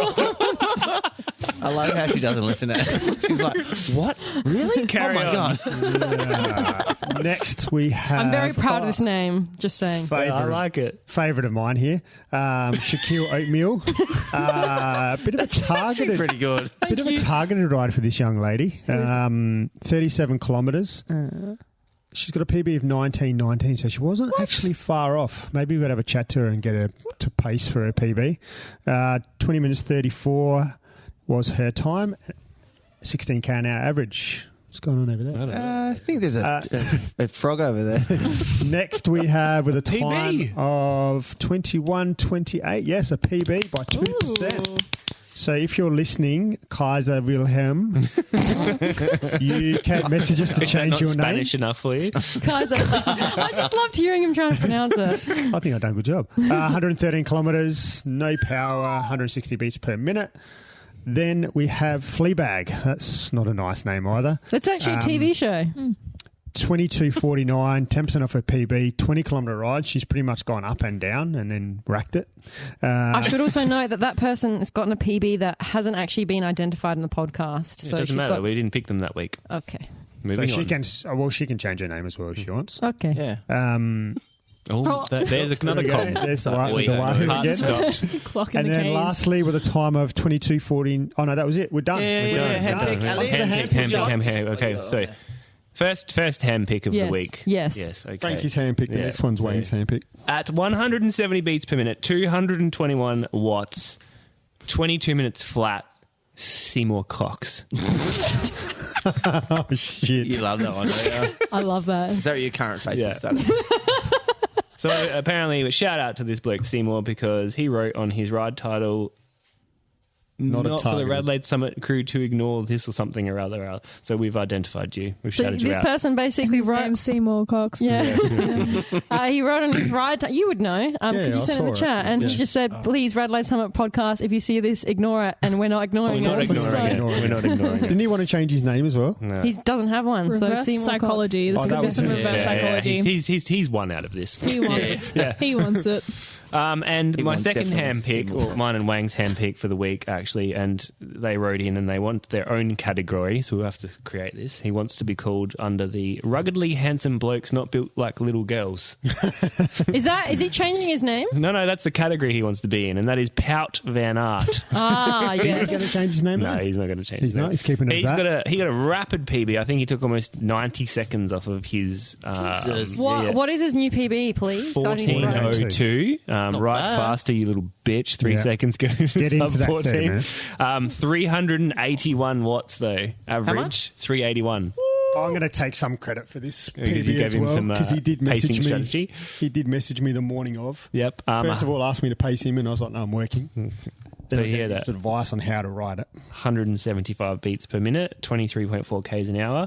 I like how she doesn't listen to it. She's like, "What? Really? Carry oh my on. god!" Next, we have. I'm very proud of this name, just saying. I like it. Favourite of mine here, Shaquille Oatmeal. Bit of a targeted, Pretty good. bit of a targeted ride for this young lady. 37 kilometres. She's got a PB of 19:19, so she wasn't actually far off. Maybe we've got to have a chat to her and get her to pace for her PB. 20 minutes 34 was her time. 16k an hour average. What's going on over there? I don't know. I think there's a frog over there. Next, we have with a time PB. of 21:28. Yes, a PB by 2%. So if you're listening, Kaiser Wilhelm, you can message us to Is that change not your Spanish enough for you? Guys, I just loved hearing him trying to pronounce it. name. I think I've done a good job. 113 kilometres, no power, 160 beats per minute. Then we have Fleabag. That's not a nice name either. That's actually a TV show. 22:49, 10% off her PB, 20-kilometre ride. She's pretty much gone up and down and then racked it. I should also note that person has gotten a PB that hasn't actually been identified in the podcast. It So doesn't she's matter. got... We didn't pick them that week. Okay. So Moving she on. can, she can change her name as well if she wants. Okay. Yeah. There's another There we go. column. There's the one- Boy, the Wahoo heart again. stopped. Clock in And the then cage. lastly, with a time of 22:40. Oh no, that was it. We're done. Yeah, We're yeah, done. yeah. Hand Done. pick, Ali. Ham pick. Okay, so first ham pick of the Yes, week. yes. Yes. Okay. Frankie's handpick. The Yeah, next one's so- Wayne's handpick. At 170 beats per minute, 221 watts, 22 minutes flat. Seymour Cox. Oh shit! You love that one, don't you? I love that. Is that your current Facebook Yeah. status? So apparently, shout out to this bloke Seymour because he wrote on his ride title, Not a for the target. RADelaide Summit crew to ignore this or something or other. So we've identified you. We've So shouted you this out. person basically His wrote... name's Seymour Cox. Yeah. He wrote on his ride. You would know because you I sent in the saw it. chat, and he just said, "Please, RADelaide Summit podcast. If you see this, ignore it." And we're not ignoring We're not it. ignoring it. So- We're not ignoring it. Didn't he want to change his name as well? No. He doesn't have one. so Reverse Seymour psychology. Oh, This that is was some it. reverse Yeah, psychology. he's one out of this. He wants. Yeah. He wants it. And He my wants second definitely hand to see pick, more. or mine and Wang's hand pick for the week, actually, and they wrote in and they want their own category, so we'll have to create this. He wants to be called under the ruggedly handsome blokes not built like little girls. Is he changing his name? No, that's the category he wants to be in, and that is Pout Van Art. Ah, Is he yes. going to change his name? No, now? he's not going to change He's his name. not? He's keeping it as that? He got a rapid PB. I think he took almost 90 seconds off of his... Jesus. What is his new PB, please? Starting to write. 14:02. Right bad. faster, you little bitch. 3 Yeah. seconds go to Get sub into that 14. man. 381 watts, though. Average. much? 381. I'm going to take some credit for this Because you PB gave as him well, some because he did message pacing me. strategy. He did message me the morning of. Yep. First of all, asked me to pace him, and I was like, "No, I'm working." Then So I you gave hear him that. his advice on how to ride it. 175 beats per minute, 23.4 Ks an hour.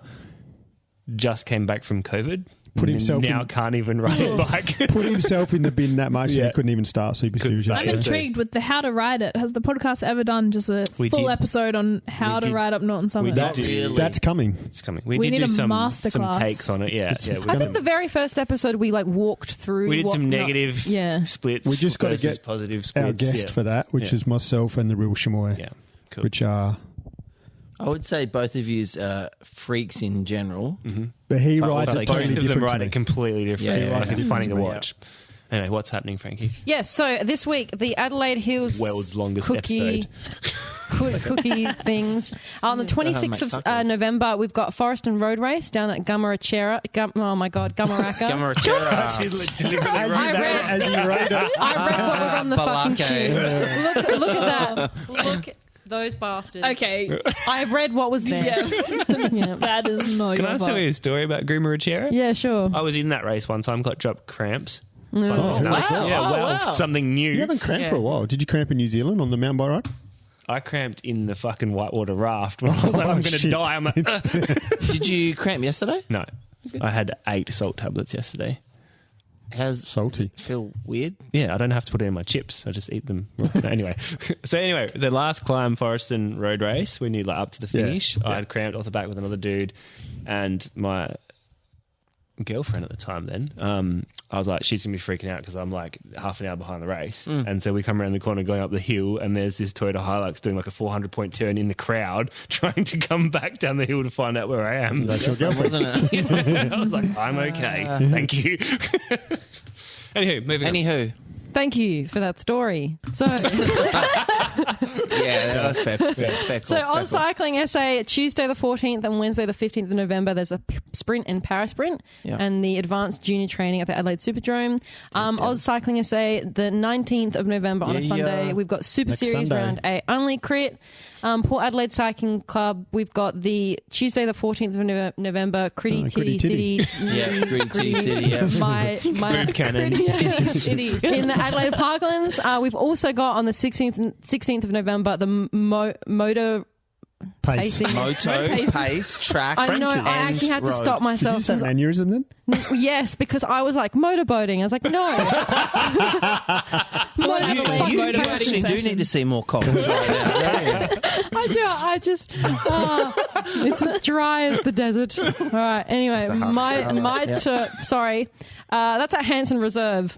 Just came back from COVID. Put himself now in- can't even ride his bike. Put himself in the bin that much, Yeah. and he couldn't even start. So he Couldn't was start. I'm Yeah. intrigued with the how to ride it. Has the podcast ever done just a We full did. episode on how We to did. ride up Norton Summit? did. Really? That's coming. It's coming. We We did need do a some masterclass. takes on it. Yeah. I think the very first episode we walked through. we did what some not- negative Yeah. splits. We just gotta versus get positive splits. Our guest yeah. for that, which Yeah. is myself and the real Shamoy, Yeah. Cool. which are. I would say both of you are freaks in general. But he But rides also it both totally Both of them different ride to it me. completely different. Yeah, yeah, Like, yeah. it's funny to Yeah. watch. Anyway, what's happening, Frankie? Yes, so this week, the Adelaide Hills World's longest cookie things. On the 26th make of tacos. November, we've got Forest and Road Race down at Gamarachera. Gamaraka. Gamarachera. As you rode it. I read what was on the fucking Balake. sheet. Look at that. Look at those bastards. Okay, I read what was there. yeah, Yeah, that is not Can your I tell fault. you a story about Gumarachera? yeah sure. I was in that race one time, got dropped cramps. Oh, Wow. Yeah, Oh, well, wow. something new. You haven't cramped for a while. Did you cramp in New Zealand on the mountain bike ride? I cramped in the fucking whitewater raft when I was like, I'm going to shit. die. I'm like, Did you cramp yesterday? no. I had 8 salt tablets yesterday. How's Salty. feel weird? Yeah, I don't have to put it in my chips. I just eat them. Anyway, the last climb, Forest and Road Race, we knew up to the finish. I had cramped off the back with another dude, and my girlfriend at the time. Then I was like, she's gonna be freaking out because I'm like half an hour behind the race, and so we come around the corner going up the hill, and there's this Toyota Hilux doing like a 400-point turn in the crowd, trying to come back down the hill to find out where I am. That's your girlfriend. Wasn't it? I was like, I'm okay, thank you. Anywho, moving on. Anywho, Thank you for that story. So, yeah, that's fair. Fair call. so on Cycling SA, Tuesday the 14th and Wednesday the 15th of November, there's a sprint and para sprint Yeah. and the advanced junior training at the Adelaide Superdrome. Oz Cycling SA, the 19th of November on a Yeah, Sunday, yeah. we've got Super Next Series Sunday. Round A only crit. Port Adelaide Cycling Club, we've got the Tuesday the 14th of November, Gritty Titty Gritty City. Yeah, Gritty Titty City, yeah. My Boob cannon. City. in the Adelaide Parklands. We've also got on the 16th of November the motor Pace. pacing. Moto, pace, track. I know. I and actually had to road. stop Did you myself. say aneurysm then? Yes, because I was like motorboating. I was like, no. Adelaide You motorboating actually do session. need to see more couples right now. I do. I just. It's as dry as the desert. All right. Anyway, sorry. That's at Hanson Reserve.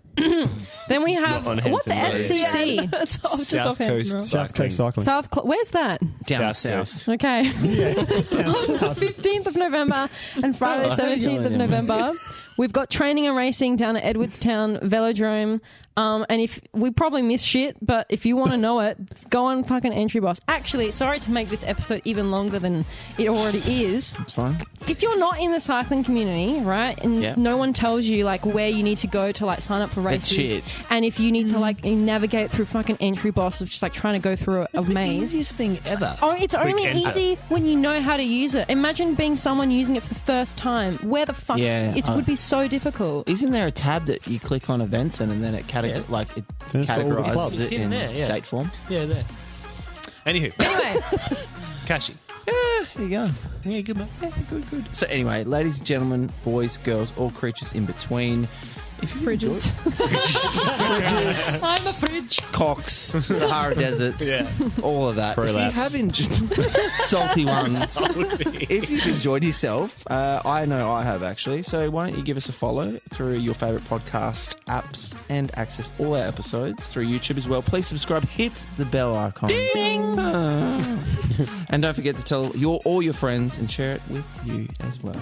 Then we have Not on what's the Hanson Road. SCC? That's off, just South off Hanson Coast. Road. South Coast Cycling. Where's that? Down the South south. Coast. Okay. On the 15th of November and Friday the 17th of November, we've got training and racing down at Edwardstown Velodrome. And if we probably miss shit, but if you want to know it, go on fucking Entry Boss. Actually, sorry to make this episode even longer than it already is. It's fine. If you're not in the cycling community, right, and Yeah. no one tells you like where you need to go to like sign up for That's races, shit. and if you need to like navigate through fucking Entry Boss, of just like trying to go through a maze. Easiest thing ever. Oh, it's only enter. easy when you know how to use it. Imagine being someone using it for the first time. Where the fuck? Yeah, it would be so difficult. Isn't there a tab that you click on events and then it That's for all the clubs. categorizes it Yeah, in yeah. date form? Yeah, there. Anywho, Anyway, Kashi. There you go. Yeah, good man. So anyway, ladies and gentlemen, boys, girls, all creatures in between, Fridges. Fridges, I'm a fridge. Cox, Sahara deserts, Yeah. all of that. Prolapse. If you have enjoyed salty ones, if you've enjoyed yourself, I know I have actually. So why don't you give us a follow through your favourite podcast apps and access all our episodes through YouTube as well. Please subscribe, hit the bell icon. Ding. And don't forget to tell all your friends and share it with you as well.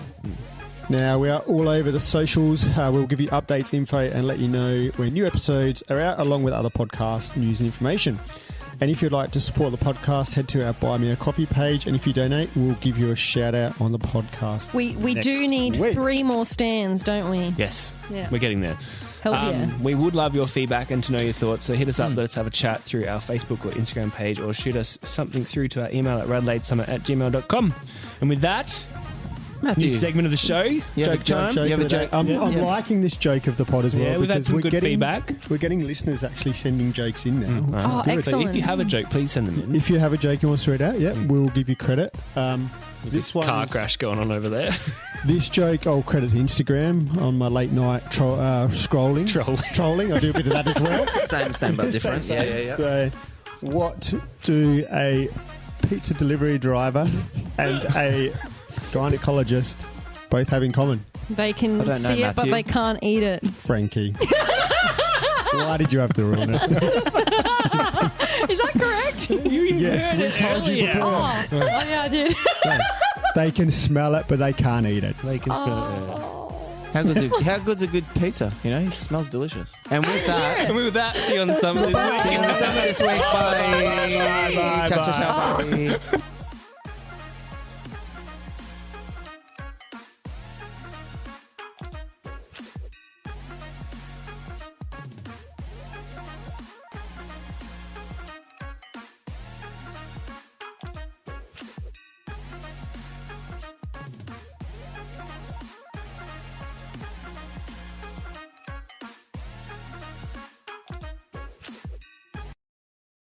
Now, we are all over the socials. We'll give you updates, info, and let you know when new episodes are out, along with other podcast news and information. And if you'd like to support the podcast, head to our Buy Me a Coffee page. And if you donate, we'll give you a shout out on the podcast. We do need week. 3 more stands, don't we? Yes. Yeah. We're getting there. Hell yeah. We would love your feedback and to know your thoughts. So hit us up. Let's have a chat through our Facebook or Instagram page, or shoot us something through to our email at radelaidesummit@gmail.com. And with that, Matthew, new segment of the show, joke time. You have a joke? I'm Yeah. liking this joke of the pod as well. Yeah, we've had because some we're good getting, feedback. We're getting listeners actually sending jokes in now. Right. Oh, Good. So if excellent. you have a joke, please send them in. If you have a joke you want to read out, we'll give you credit. This one, Car crash going on over there. this joke, I'll credit to Instagram on my late night scrolling. Trolling. I do a bit of that as well. Same but different. Yeah. So, what do a pizza delivery driver and a gynecologist both have in common? They I can don't know, see it, but Matthew. they can't eat it. Frankie. Why did you have to ruin it? Is that correct? Yes, we told you before. Oh, yeah, I did. They can smell it, but they can't eat it. They can smell it. How good's a good pizza? You know, it smells delicious. And with that, And with that, see you on the summer this week. see you on the summer this week. Bye. Bye, bye, Ciao, ciao, ciao. Bye.